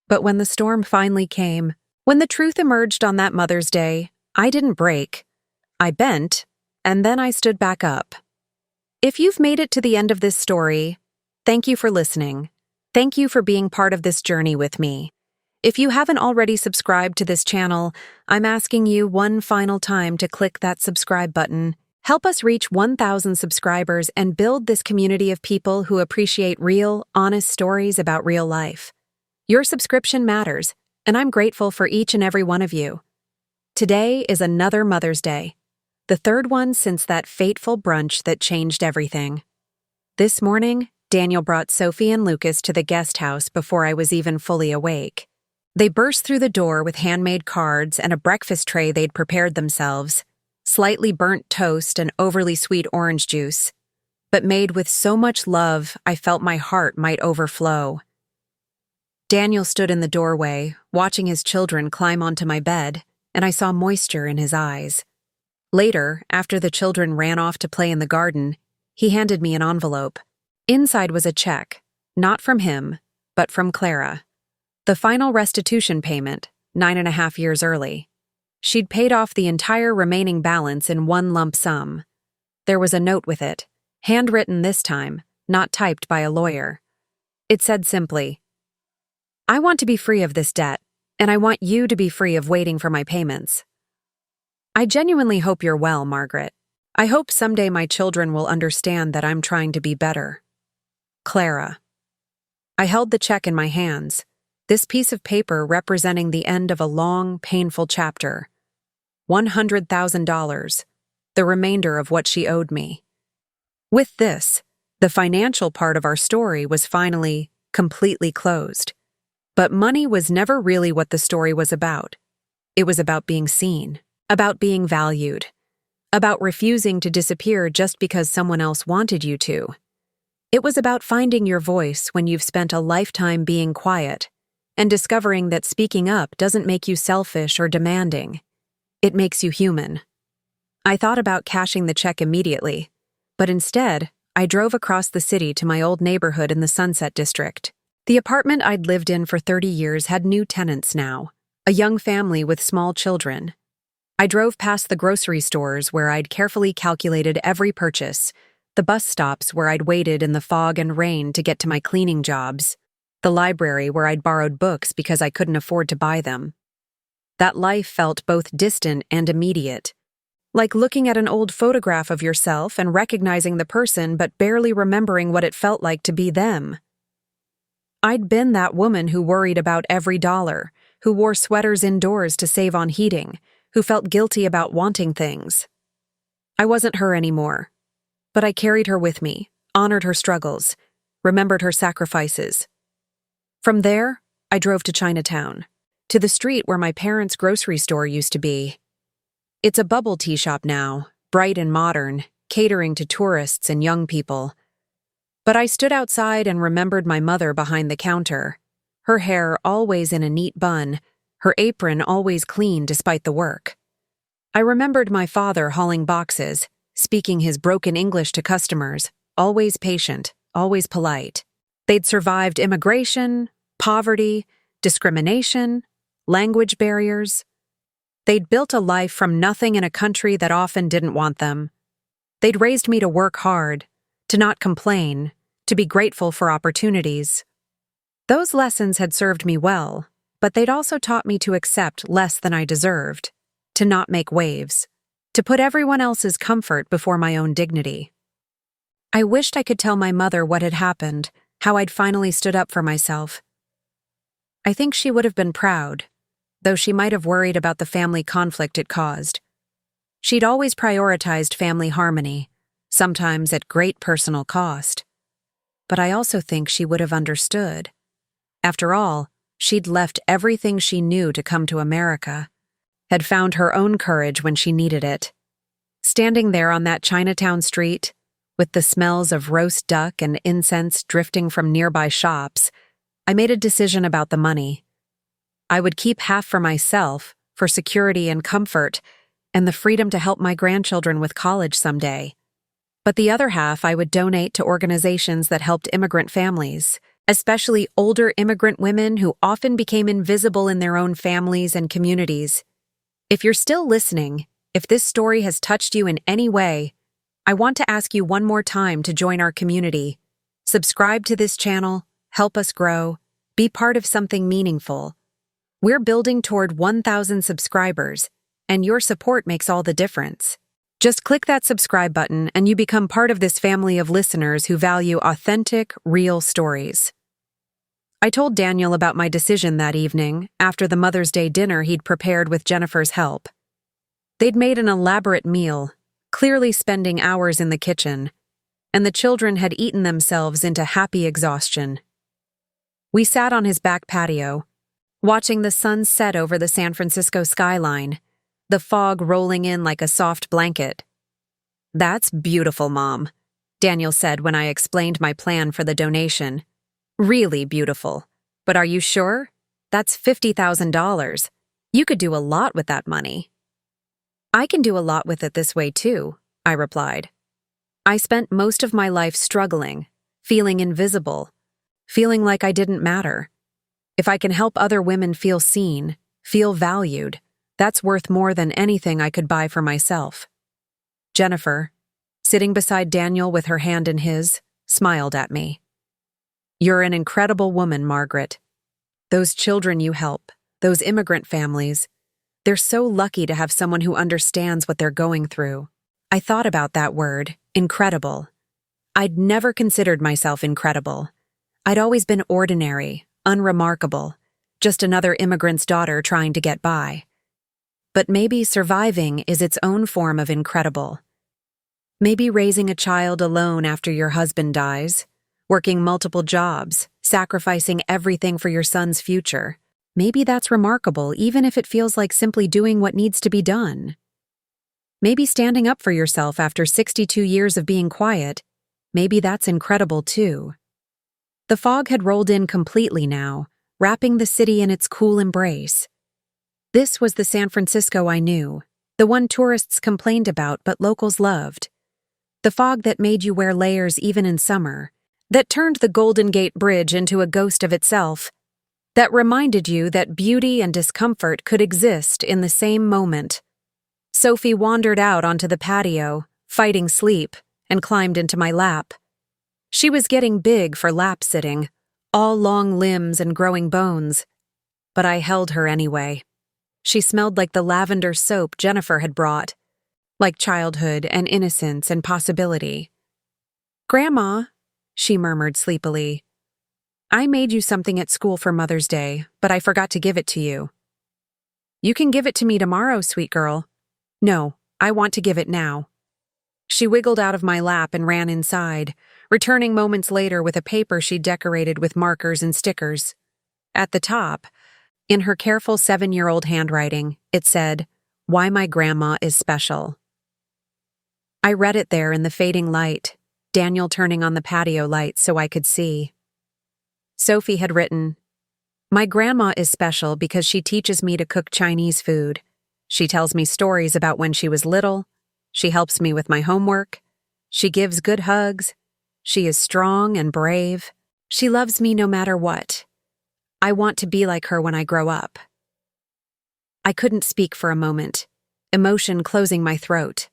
But when the storm finally came, when the truth emerged on that Mother's Day, I didn't break. I bent, and then I stood back up. If you've made it to the end of this story, thank you for listening. Thank you for being part of this journey with me. If you haven't already subscribed to this channel, I'm asking you one final time to click that subscribe button. Help us reach 1,000 subscribers and build this community of people who appreciate real, honest stories about real life. Your subscription matters, and I'm grateful for each and every one of you. Today is another Mother's Day, the third one since that fateful brunch that changed everything. This morning, Daniel brought Sophie and Lucas to the guest house before I was even fully awake. They burst through the door with handmade cards and a breakfast tray they'd prepared themselves, slightly burnt toast and overly sweet orange juice, but made with so much love I felt my heart might overflow. Daniel stood in the doorway, watching his children climb onto my bed, and I saw moisture in his eyes. Later, after the children ran off to play in the garden, he handed me an envelope. Inside was a check, not from him, but from Clara. The final restitution payment, 9.5 years early. She'd paid off the entire remaining balance in one lump sum. There was a note with it, handwritten this time, not typed by a lawyer. It said simply, "I want to be free of this debt, and I want you to be free of waiting for my payments. I genuinely hope you're well, Margaret. I hope someday my children will understand that I'm trying to be better. Clara." I held the check in my hands, this piece of paper representing the end of a long, painful chapter. $100,000, the remainder of what she owed me. With this, the financial part of our story was finally, completely closed. But money was never really what the story was about. It was about being seen, about being valued, about refusing to disappear just because someone else wanted you to. It was about finding your voice when you've spent a lifetime being quiet, and discovering that speaking up doesn't make you selfish or demanding. It makes you human. I thought about cashing the check immediately, but instead, I drove across the city to my old neighborhood in the Sunset District. The apartment I'd lived in for 30 years had new tenants now, a young family with small children. I drove past the grocery stores where I'd carefully calculated every purchase, the bus stops where I'd waited in the fog and rain to get to my cleaning jobs, the library where I'd borrowed books because I couldn't afford to buy them. That life felt both distant and immediate, like looking at an old photograph of yourself and recognizing the person but barely remembering what it felt like to be them. I'd been that woman who worried about every dollar, who wore sweaters indoors to save on heating, who felt guilty about wanting things. I wasn't her anymore, but I carried her with me, honored her struggles, remembered her sacrifices. From there, I drove to Chinatown, to the street where my parents' grocery store used to be. It's a bubble tea shop now, bright and modern, catering to tourists and young people. But I stood outside and remembered my mother behind the counter, her hair always in a neat bun, her apron always clean despite the work. I remembered my father hauling boxes, speaking his broken English to customers, always patient, always polite. They'd survived immigration, poverty, discrimination, language barriers. They'd built a life from nothing in a country that often didn't want them. They'd raised me to work hard, to not complain, to be grateful for opportunities. Those lessons had served me well, but they'd also taught me to accept less than I deserved, to not make waves, to put everyone else's comfort before my own dignity. I wished I could tell my mother what had happened, how I'd finally stood up for myself. I think she would have been proud, though she might have worried about the family conflict it caused. She'd always prioritized family harmony, sometimes at great personal cost. But I also think she would have understood. After all, she'd left everything she knew to come to America, had found her own courage when she needed it. Standing there on that Chinatown street, with the smells of roast duck and incense drifting from nearby shops, I made a decision about the money. I would keep half for myself, for security and comfort, and the freedom to help my grandchildren with college someday. But the other half I would donate to organizations that helped immigrant families, especially older immigrant women who often became invisible in their own families and communities. If you're still listening, if this story has touched you in any way, I want to ask you one more time to join our community. Subscribe to this channel, help us grow, be part of something meaningful. We're building toward 1,000 subscribers, and your support makes all the difference. Just click that subscribe button and you become part of this family of listeners who value authentic, real stories. I told Daniel about my decision that evening, after the Mother's Day dinner he'd prepared with Jennifer's help. They'd made an elaborate meal, clearly spending hours in the kitchen, and the children had eaten themselves into happy exhaustion. We sat on his back patio, watching the sun set over the San Francisco skyline, the fog rolling in like a soft blanket. "That's beautiful, Mom," Daniel said when I explained my plan for the donation. "Really beautiful. But are you sure? That's $50,000. You could do a lot with that money." "I can do a lot with it this way too," I replied. "I spent most of my life struggling, feeling invisible, feeling like I didn't matter. If I can help other women feel seen, feel valued, that's worth more than anything I could buy for myself." Jennifer, sitting beside Daniel with her hand in his, smiled at me. "You're an incredible woman, Margaret. Those children you help, those immigrant families, they're so lucky to have someone who understands what they're going through." I thought about that word, incredible. I'd never considered myself incredible. I'd always been ordinary, unremarkable, just another immigrant's daughter trying to get by. But maybe surviving is its own form of incredible. Maybe raising a child alone after your husband dies, working multiple jobs, sacrificing everything for your son's future. Maybe that's remarkable, even if it feels like simply doing what needs to be done. Maybe standing up for yourself after 62 years of being quiet, maybe that's incredible too. The fog had rolled in completely now, wrapping the city in its cool embrace. This was the San Francisco I knew, the one tourists complained about but locals loved. The fog that made you wear layers even in summer, that turned the Golden Gate Bridge into a ghost of itself, that reminded you that beauty and discomfort could exist in the same moment. Sophie wandered out onto the patio, fighting sleep, and climbed into my lap. She was getting big for lap sitting, all long limbs and growing bones. But I held her anyway. She smelled like the lavender soap Jennifer had brought, like childhood and innocence and possibility. "Grandma," she murmured sleepily, "I made you something at school for Mother's Day, but I forgot to give it to you." "You can give it to me tomorrow, sweet girl." "No, I want to give it now." She wiggled out of my lap and ran inside, returning moments later with a paper she decorated with markers and stickers. At the top, in her careful 7-year-old handwriting, it said, "Why my grandma is special." I read it there in the fading light, Daniel turning on the patio lights so I could see. Sophie had written, "My grandma is special because she teaches me to cook Chinese food. She tells me stories about when she was little. She helps me with my homework. She gives good hugs. She is strong and brave. She loves me no matter what. I want to be like her when I grow up." I couldn't speak for a moment, emotion closing my throat.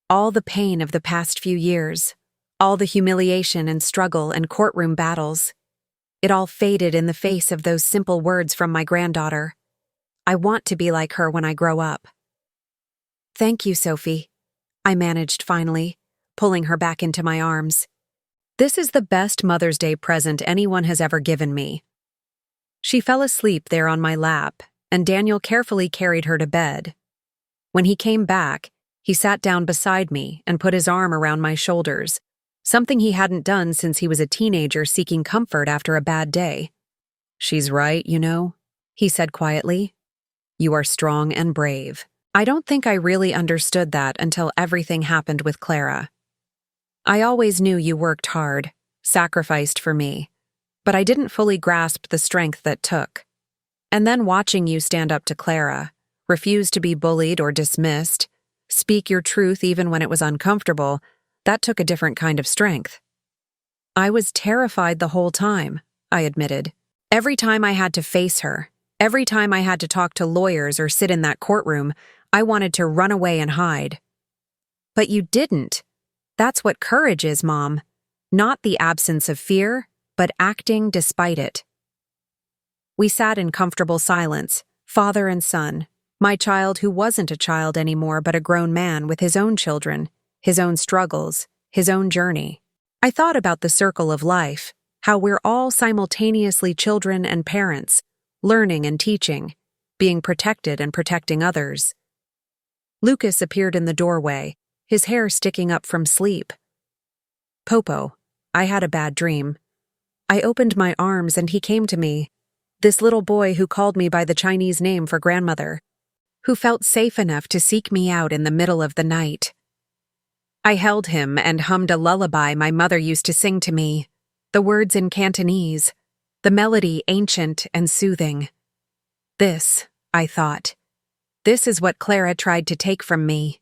All the pain of the past few years, all the humiliation and struggle and courtroom battles, it all faded in the face of those simple words from my granddaughter. I want to be like her when I grow up. "Thank you, Sophie," I managed finally, pulling her back into my arms. "This is the best Mother's Day present anyone has ever given me." She fell asleep there on my lap, and Daniel carefully carried her to bed. When he came back, he sat down beside me and put his arm around my shoulders, something he hadn't done since he was a teenager seeking comfort after a bad day. "She's right, you know," he said quietly. "You are strong and brave." I don't think I really understood that until everything happened with Clara. I always knew you worked hard, sacrificed for me, but I didn't fully grasp the strength that took. And then watching you stand up to Clara, refuse to be bullied or dismissed, speak your truth even when it was uncomfortable, that took a different kind of strength. I was terrified the whole time, I admitted. Every time I had to face her, every time I had to talk to lawyers or sit in that courtroom, I wanted to run away and hide. But you didn't. That's what courage is, Mom. Not the absence of fear, but acting despite it. We sat in comfortable silence, father and son, my child who wasn't a child anymore but a grown man with his own children, his own struggles, his own journey. I thought about the circle of life, how we're all simultaneously children and parents, learning and teaching, being protected and protecting others. Lucas appeared in the doorway, his hair sticking up from sleep. Popo, I had a bad dream. I opened my arms and he came to me, this little boy who called me by the Chinese name for grandmother, who felt safe enough to seek me out in the middle of the night. I held him and hummed a lullaby my mother used to sing to me, the words in Cantonese, the melody ancient and soothing. This, I thought, this is what Clara tried to take from me.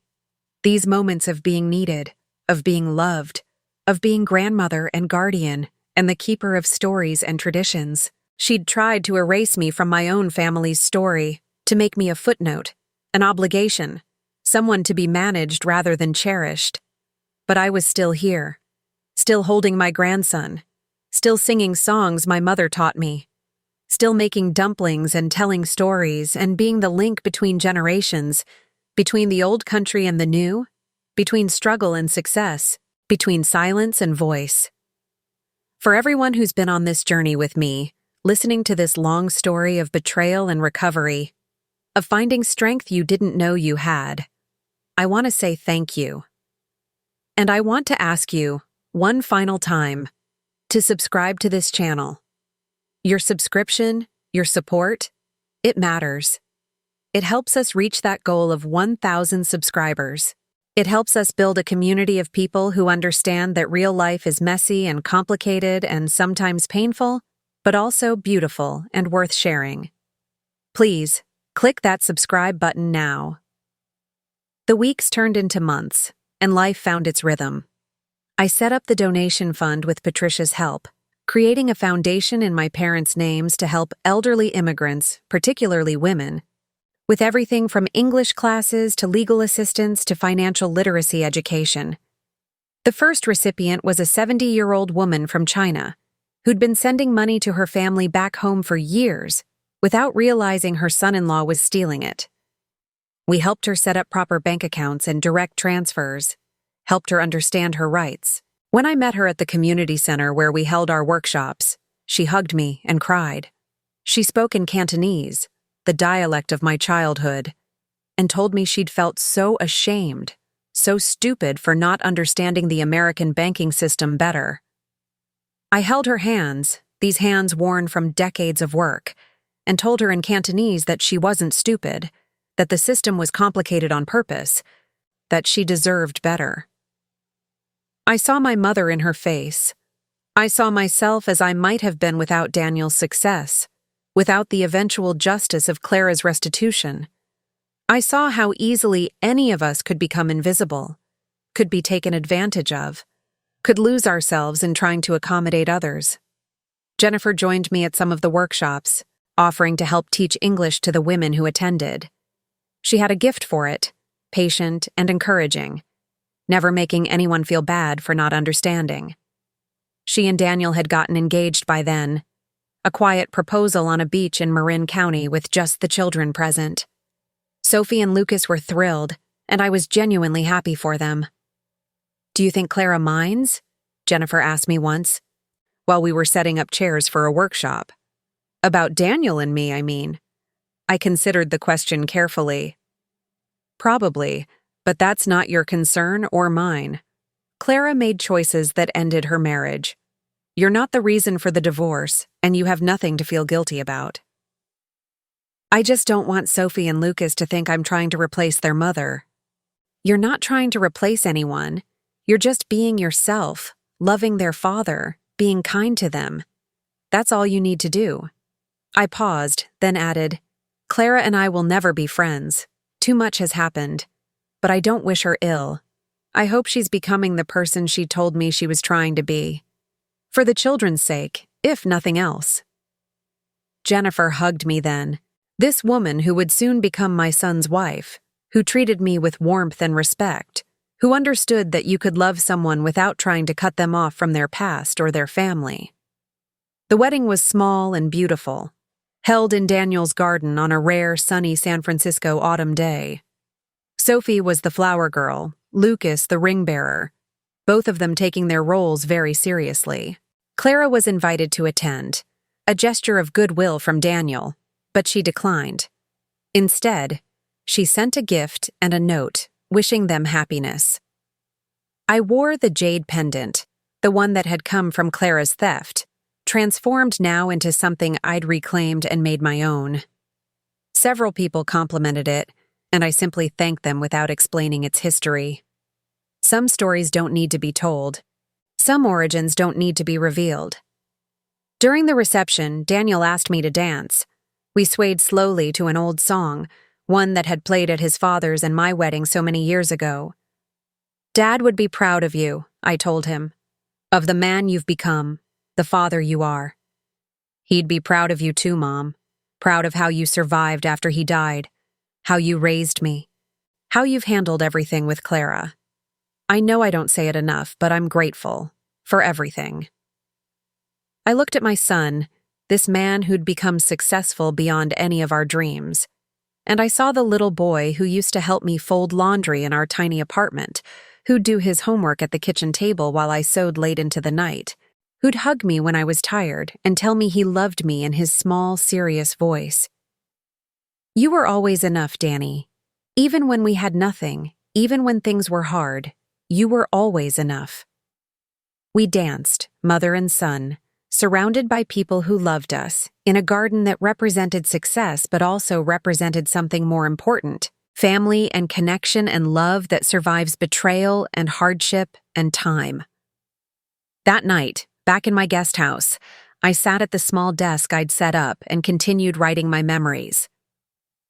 These moments of being needed, of being loved, of being grandmother and guardian, and the keeper of stories and traditions. She'd tried to erase me from my own family's story, to make me a footnote, an obligation, someone to be managed rather than cherished. But I was still here, still holding my grandson, still singing songs my mother taught me, still making dumplings and telling stories and being the link between generations, between the old country and the new, between struggle and success, between silence and voice. For everyone who's been on this journey with me, listening to this long story of betrayal and recovery, of finding strength you didn't know you had, I want to say thank you. And I want to ask you, one final time, to subscribe to this channel. Your subscription, your support, it matters. It helps us reach that goal of 1,000 subscribers. It helps us build a community of people who understand that real life is messy and complicated and sometimes painful, but also beautiful and worth sharing. Please, click that subscribe button now. The weeks turned into months, and life found its rhythm. I set up the donation fund with Patricia's help, creating a foundation in my parents' names to help elderly immigrants, particularly women, with everything from English classes to legal assistance to financial literacy education. The first recipient was a 70-year-old woman from China, who'd been sending money to her family back home for years, without realizing her son-in-law was stealing it. We helped her set up proper bank accounts and direct transfers, helped her understand her rights. When I met her at the community center where we held our workshops, she hugged me and cried. She spoke in Cantonese, the dialect of my childhood, and told me she'd felt so ashamed, so stupid for not understanding the American banking system better. I held her hands, these hands worn from decades of work, and told her in Cantonese that she wasn't stupid, that the system was complicated on purpose, that she deserved better. I saw my mother in her face. I saw myself as I might have been without Daniel's success, without the eventual justice of Clara's restitution. I saw how easily any of us could become invisible, could be taken advantage of, could lose ourselves in trying to accommodate others. Jennifer joined me at some of the workshops, offering to help teach English to the women who attended. She had a gift for it, patient and encouraging, never making anyone feel bad for not understanding. She and Daniel had gotten engaged by then, a quiet proposal on a beach in Marin County with just the children present. Sophie and Lucas were thrilled, and I was genuinely happy for them. "Do you think Clara minds?" Jennifer asked me once, while we were setting up chairs for a workshop. About Daniel and me, I mean. I considered the question carefully. Probably, but that's not your concern or mine. Clara made choices that ended her marriage. You're not the reason for the divorce, and you have nothing to feel guilty about. I just don't want Sophie and Lucas to think I'm trying to replace their mother. You're not trying to replace anyone. You're just being yourself, loving their father, being kind to them. That's all you need to do. I paused, then added, Clara and I will never be friends. Too much has happened. But I don't wish her ill. I hope she's becoming the person she told me she was trying to be. For the children's sake, if nothing else. Jennifer hugged me then. This woman who would soon become my son's wife, who treated me with warmth and respect, who understood that you could love someone without trying to cut them off from their past or their family. The wedding was small and beautiful, held in Daniel's garden on a rare, sunny San Francisco autumn day. Sophie was the flower girl, Lucas the ring bearer, both of them taking their roles very seriously. Clara was invited to attend, a gesture of goodwill from Daniel, but she declined. Instead, she sent a gift and a note, wishing them happiness. I wore the jade pendant, the one that had come from Clara's theft, transformed now into something I'd reclaimed and made my own. Several people complimented it, and I simply thanked them without explaining its history. Some stories don't need to be told. Some origins don't need to be revealed. During the reception, Daniel asked me to dance. We swayed slowly to an old song, one that had played at his father's and my wedding so many years ago. "Dad would be proud of you," I told him. "Of the man you've become, the father you are. He'd be proud of you too, Mom. Proud of how you survived after he died, how you raised me, how you've handled everything with Clara. I know I don't say it enough, but I'm grateful for everything." I looked at my son, this man who'd become successful beyond any of our dreams, and I saw the little boy who used to help me fold laundry in our tiny apartment, who'd do his homework at the kitchen table while I sewed late into the night, who'd hug me when I was tired and tell me he loved me in his small, serious voice. "You were always enough, Danny. Even when we had nothing, even when things were hard, you were always enough." We danced, mother and son, surrounded by people who loved us, in a garden that represented success but also represented something more important, family and connection and love that survives betrayal and hardship and time. That night, back in my guest house, I sat at the small desk I'd set up and continued writing my memories.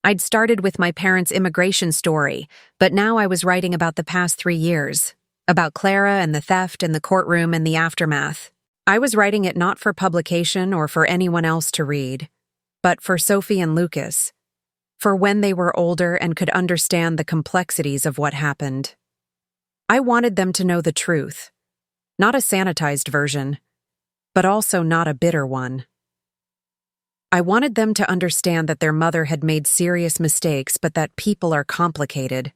I'd started with my parents' immigration story, but now I was writing about the past 3 years, about Clara and the theft and the courtroom and the aftermath. I was writing it not for publication or for anyone else to read, but for Sophie and Lucas, for when they were older and could understand the complexities of what happened. I wanted them to know the truth, not a sanitized version, but also not a bitter one. I wanted them to understand that their mother had made serious mistakes, but that people are complicated,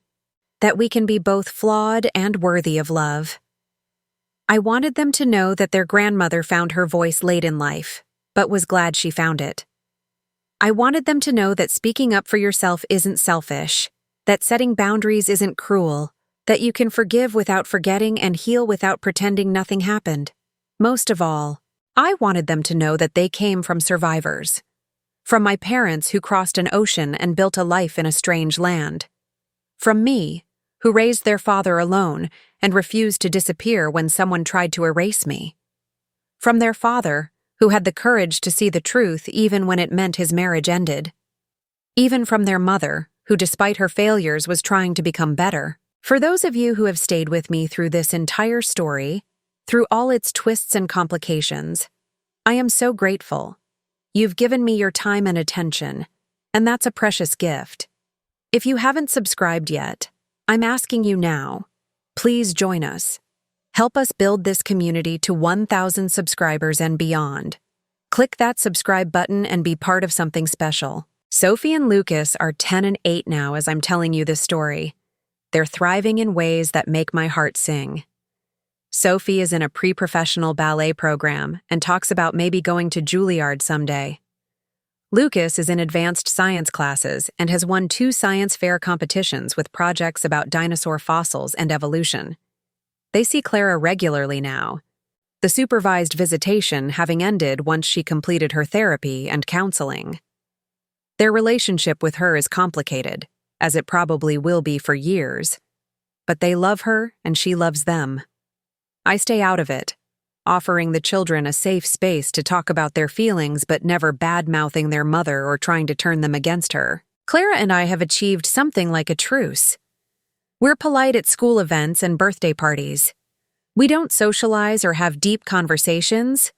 that we can be both flawed and worthy of love. I wanted them to know that their grandmother found her voice late in life, but was glad she found it. I wanted them to know that speaking up for yourself isn't selfish, that setting boundaries isn't cruel, that you can forgive without forgetting and heal without pretending nothing happened. Most of all, I wanted them to know that they came from survivors, from my parents who crossed an ocean and built a life in a strange land, from me, who raised their father alone and refused to disappear when someone tried to erase me, from their father, who had the courage to see the truth even when it meant his marriage ended, even from their mother, who despite her failures was trying to become better. For those of you who have stayed with me through this entire story, through all its twists and complications, I am so grateful. You've given me your time and attention, and that's a precious gift. If you haven't subscribed yet, I'm asking you now, please join us. Help us build this community to 1,000 subscribers and beyond. Click that subscribe button and be part of something special. Sophie and Lucas are 10 and 8 now as I'm telling you this story. They're thriving in ways that make my heart sing. Sophie is in a pre-professional ballet program and talks about maybe going to Juilliard someday. Lucas is in advanced science classes and has won 2 science fair competitions with projects about dinosaur fossils and evolution. They see Clara regularly now, the supervised visitation having ended once she completed her therapy and counseling. Their relationship with her is complicated, as it probably will be for years, but they love her and she loves them. I stay out of it, offering the children a safe space to talk about their feelings but never bad-mouthing their mother or trying to turn them against her. Clara and I have achieved something like a truce. We're polite at school events and birthday parties. We don't socialize or have deep conversations,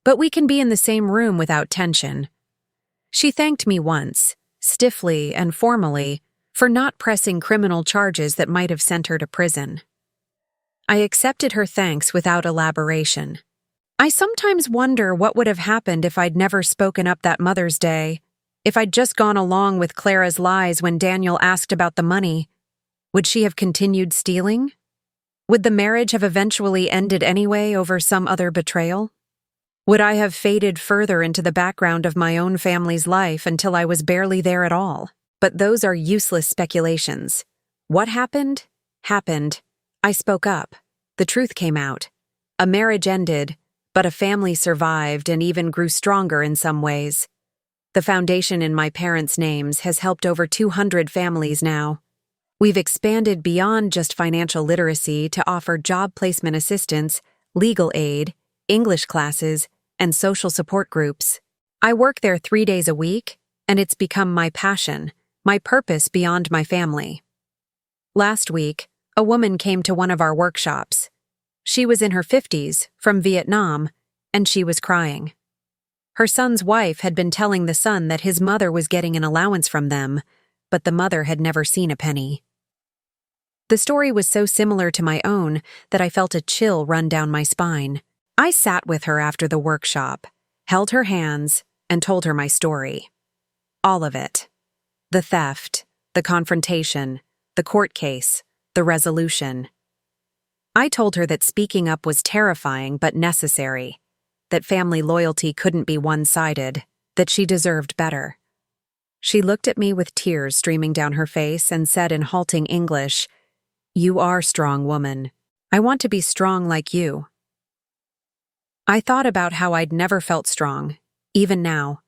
but we can be in the same room without tension. She thanked me once, stiffly and formally, for not pressing criminal charges that might have sent her to prison. I accepted her thanks without elaboration. I sometimes wonder what would have happened if I'd never spoken up that Mother's Day, if I'd just gone along with Clara's lies when Daniel asked about the money. Would she have continued stealing? Would the marriage have eventually ended anyway over some other betrayal? Would I have faded further into the background of my own family's life until I was barely there at all? But those are useless speculations. What happened? Happened. I spoke up. The truth came out. A marriage ended, but a family survived and even grew stronger in some ways. The foundation in my parents' names has helped over 200 families now. We've expanded beyond just financial literacy to offer job placement assistance, legal aid, English classes, and social support groups. I work there 3 days a week, and it's become my passion, my purpose beyond my family. Last week, a woman came to one of our workshops. She was in her 50s, from Vietnam, and she was crying. Her son's wife had been telling the son that his mother was getting an allowance from them, but the mother had never seen a penny. The story was so similar to my own that I felt a chill run down my spine. I sat with her after the workshop, held her hands, and told her my story. All of it. The theft, the confrontation, the court case, the resolution. I told her that speaking up was terrifying but necessary, that family loyalty couldn't be one-sided, that she deserved better. She looked at me with tears streaming down her face and said in halting English, "You are a strong woman. I want to be strong like you." I thought about how I'd never felt strong, even now.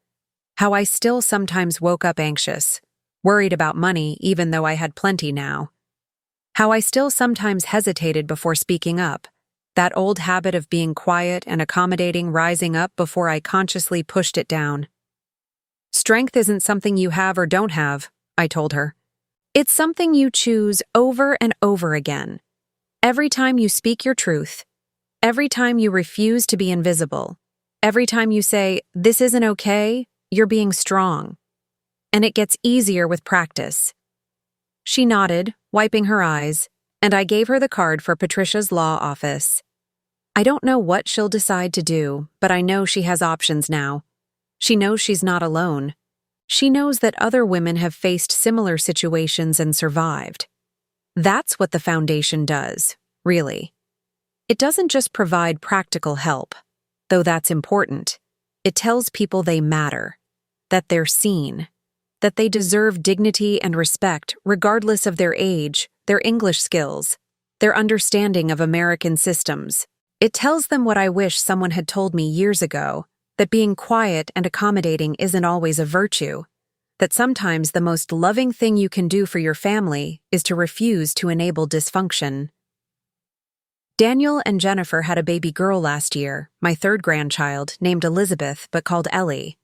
How I still sometimes woke up anxious, worried about money even though I had plenty now. How I still sometimes hesitated before speaking up, that old habit of being quiet and accommodating rising up before I consciously pushed it down. Strength isn't something you have or don't have, I told her. It's something you choose over and over again. Every time you speak your truth, every time you refuse to be invisible, every time you say, "This isn't okay," you're being strong. And it gets easier with practice. She nodded, wiping her eyes, and I gave her the card for Patricia's law office. I don't know what she'll decide to do, but I know she has options now. She knows she's not alone. She knows that other women have faced similar situations and survived. That's what the foundation does, really. It doesn't just provide practical help, though that's important. It tells people they matter, that they're seen, that they deserve dignity and respect regardless of their age, their English skills, their understanding of American systems. It tells them what I wish someone had told me years ago, that being quiet and accommodating isn't always a virtue, that sometimes the most loving thing you can do for your family is to refuse to enable dysfunction. Daniel and Jennifer had a baby girl last year, my third grandchild, named Elizabeth but called Ellie.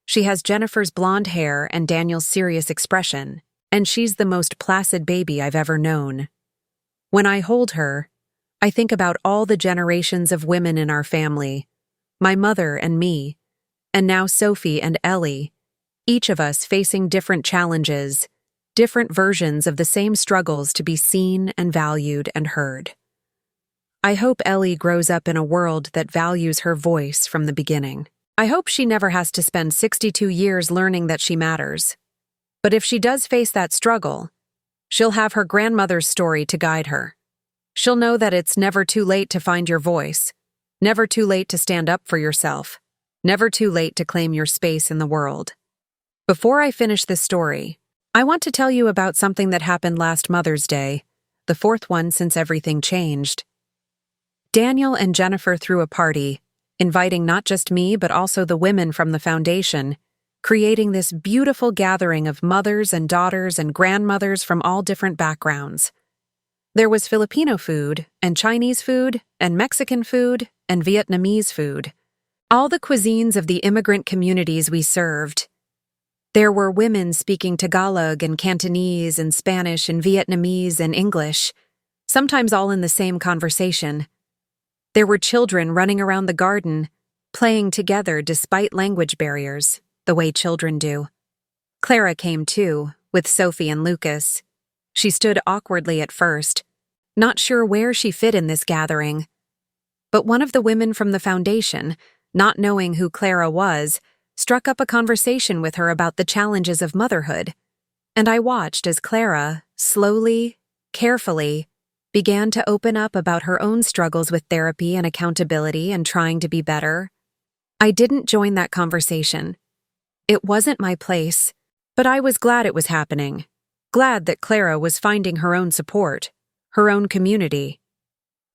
She has Jennifer's blonde hair and Daniel's serious expression, and she's the most placid baby I've ever known. When I hold her, I think about all the generations of women in our family, my mother and me, and now Sophie and Ellie, each of us facing different challenges, different versions of the same struggles to be seen and valued and heard. I hope Ellie grows up in a world that values her voice from the beginning. I hope she never has to spend 62 years learning that she matters. But if she does face that struggle, she'll have her grandmother's story to guide her. She'll know that it's never too late to find your voice, never too late to stand up for yourself, never too late to claim your space in the world. Before I finish this story, I want to tell you about something that happened last Mother's Day, the fourth one since everything changed. Daniel and Jennifer threw a party, inviting not just me but also the women from the foundation, creating this beautiful gathering of mothers and daughters and grandmothers from all different backgrounds. There was Filipino food, and Chinese food, and Mexican food, and Vietnamese food. All the cuisines of the immigrant communities we served. There were women speaking Tagalog and Cantonese and Spanish and Vietnamese and English, sometimes all in the same conversation. There were children running around the garden, playing together despite language barriers, the way children do. Clara came too, with Sophie and Lucas. She stood awkwardly at first, not sure where she fit in this gathering. But one of the women from the foundation, not knowing who Clara was, struck up a conversation with her about the challenges of motherhood, and I watched as Clara, slowly, carefully, began to open up about her own struggles with therapy and accountability and trying to be better. I didn't join that conversation. It wasn't my place, but I was glad it was happening. Glad that Clara was finding her own support, her own community.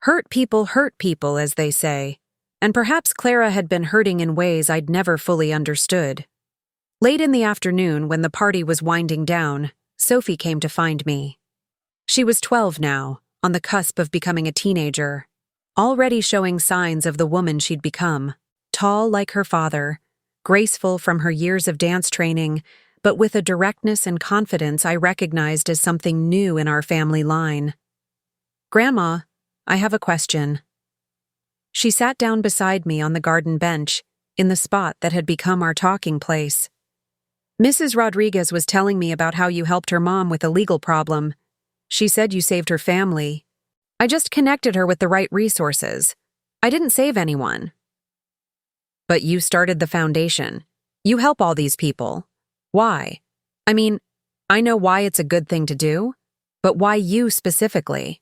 Hurt people, as they say, and perhaps Clara had been hurting in ways I'd never fully understood. Late in the afternoon, when the party was winding down, Sophie came to find me. She was 12 now, on the cusp of becoming a teenager, already showing signs of the woman she'd become, tall like her father, graceful from her years of dance training, but with a directness and confidence I recognized as something new in our family line. "Grandma, I have a question." She sat down beside me on the garden bench, in the spot that had become our talking place. "Mrs. Rodriguez was telling me about how you helped her mom with a legal problem. She said you saved her family. I just connected her with the right resources. I didn't save anyone." "But you started the foundation. You help all these people. Why? I mean, I know why it's a good thing to do, but why you specifically?"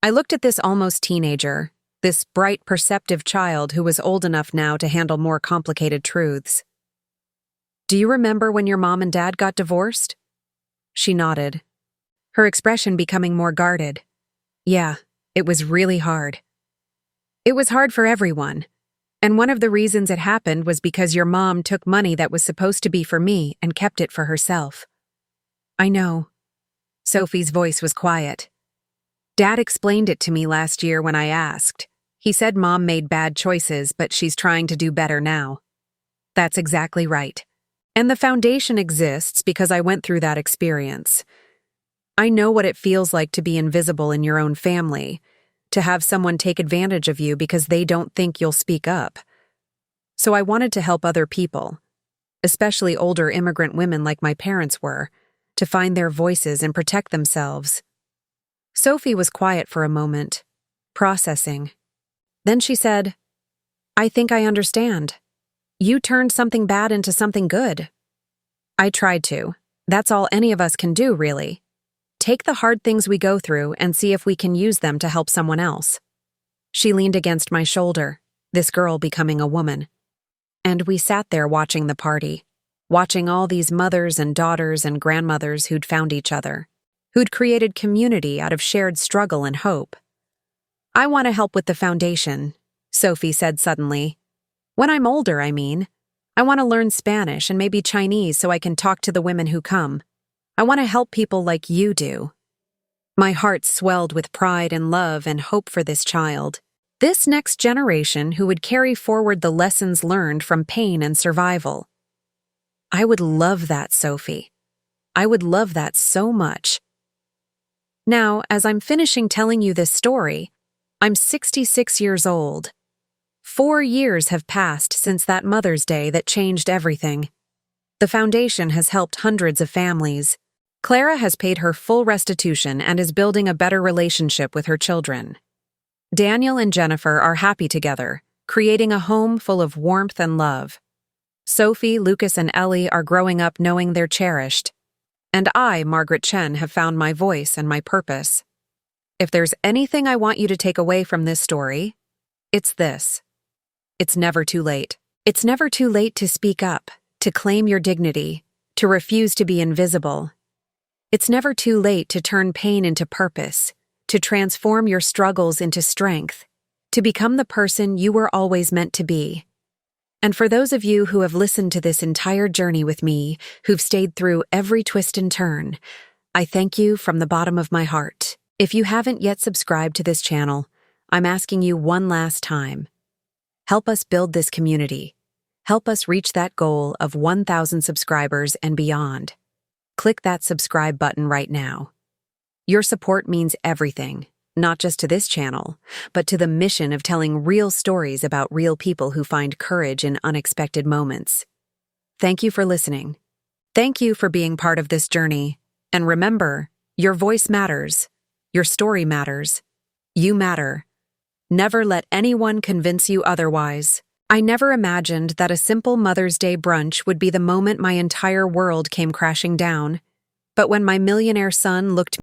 I looked at this almost teenager, this bright, perceptive child who was old enough now to handle more complicated truths. "Do you remember when your mom and dad got divorced?" She nodded, her expression becoming more guarded. "Yeah, it was really hard. It was hard for everyone. And one of the reasons it happened was because your mom took money that was supposed to be for me and kept it for herself." "I know." Sophie's voice was quiet. "Dad explained it to me last year when I asked. He said Mom made bad choices, but she's trying to do better now." "That's exactly right. And the foundation exists because I went through that experience. I know what it feels like to be invisible in your own family, to have someone take advantage of you because they don't think you'll speak up. So I wanted to help other people, especially older immigrant women like my parents were, to find their voices and protect themselves." Sophie was quiet for a moment, processing. Then she said, "I think I understand. You turned something bad into something good." "I tried to. That's all any of us can do, really. Take the hard things we go through and see if we can use them to help someone else." She leaned against my shoulder, this girl becoming a woman. And we sat there watching the party, watching all these mothers and daughters and grandmothers who'd found each other, who'd created community out of shared struggle and hope. "I want to help with the foundation," Sophie said suddenly. "When I'm older, I mean. I want to learn Spanish and maybe Chinese so I can talk to the women who come. I want to help people like you do." My heart swelled with pride and love and hope for this child, this next generation who would carry forward the lessons learned from pain and survival. I would love that, Sophie. I would love that so much. Now, as I'm finishing telling you this story, I'm 66 years old. 4 years have passed since that Mother's Day that changed everything. The foundation has helped hundreds of families. Clara has paid her full restitution and is building a better relationship with her children. Daniel and Jennifer are happy together, creating a home full of warmth and love. Sophie, Lucas, and Ellie are growing up knowing they're cherished. And I, Margaret Chen, have found my voice and my purpose. If there's anything I want you to take away from this story, it's this. It's never too late. It's never too late to speak up, to claim your dignity, to refuse to be invisible. It's never too late to turn pain into purpose, to transform your struggles into strength, to become the person you were always meant to be. And for those of you who have listened to this entire journey with me, who've stayed through every twist and turn, I thank you from the bottom of my heart. If you haven't yet subscribed to this channel, I'm asking you one last time. Help us build this community. Help us reach that goal of 1,000 subscribers and beyond. Click that subscribe button right now. Your support means everything, not just to this channel, but to the mission of telling real stories about real people who find courage in unexpected moments. Thank you for listening. Thank you for being part of this journey. And remember, your voice matters. Your story matters. You matter. Never let anyone convince you otherwise. I never imagined that a simple Mother's Day brunch would be the moment my entire world came crashing down. But when my millionaire son looked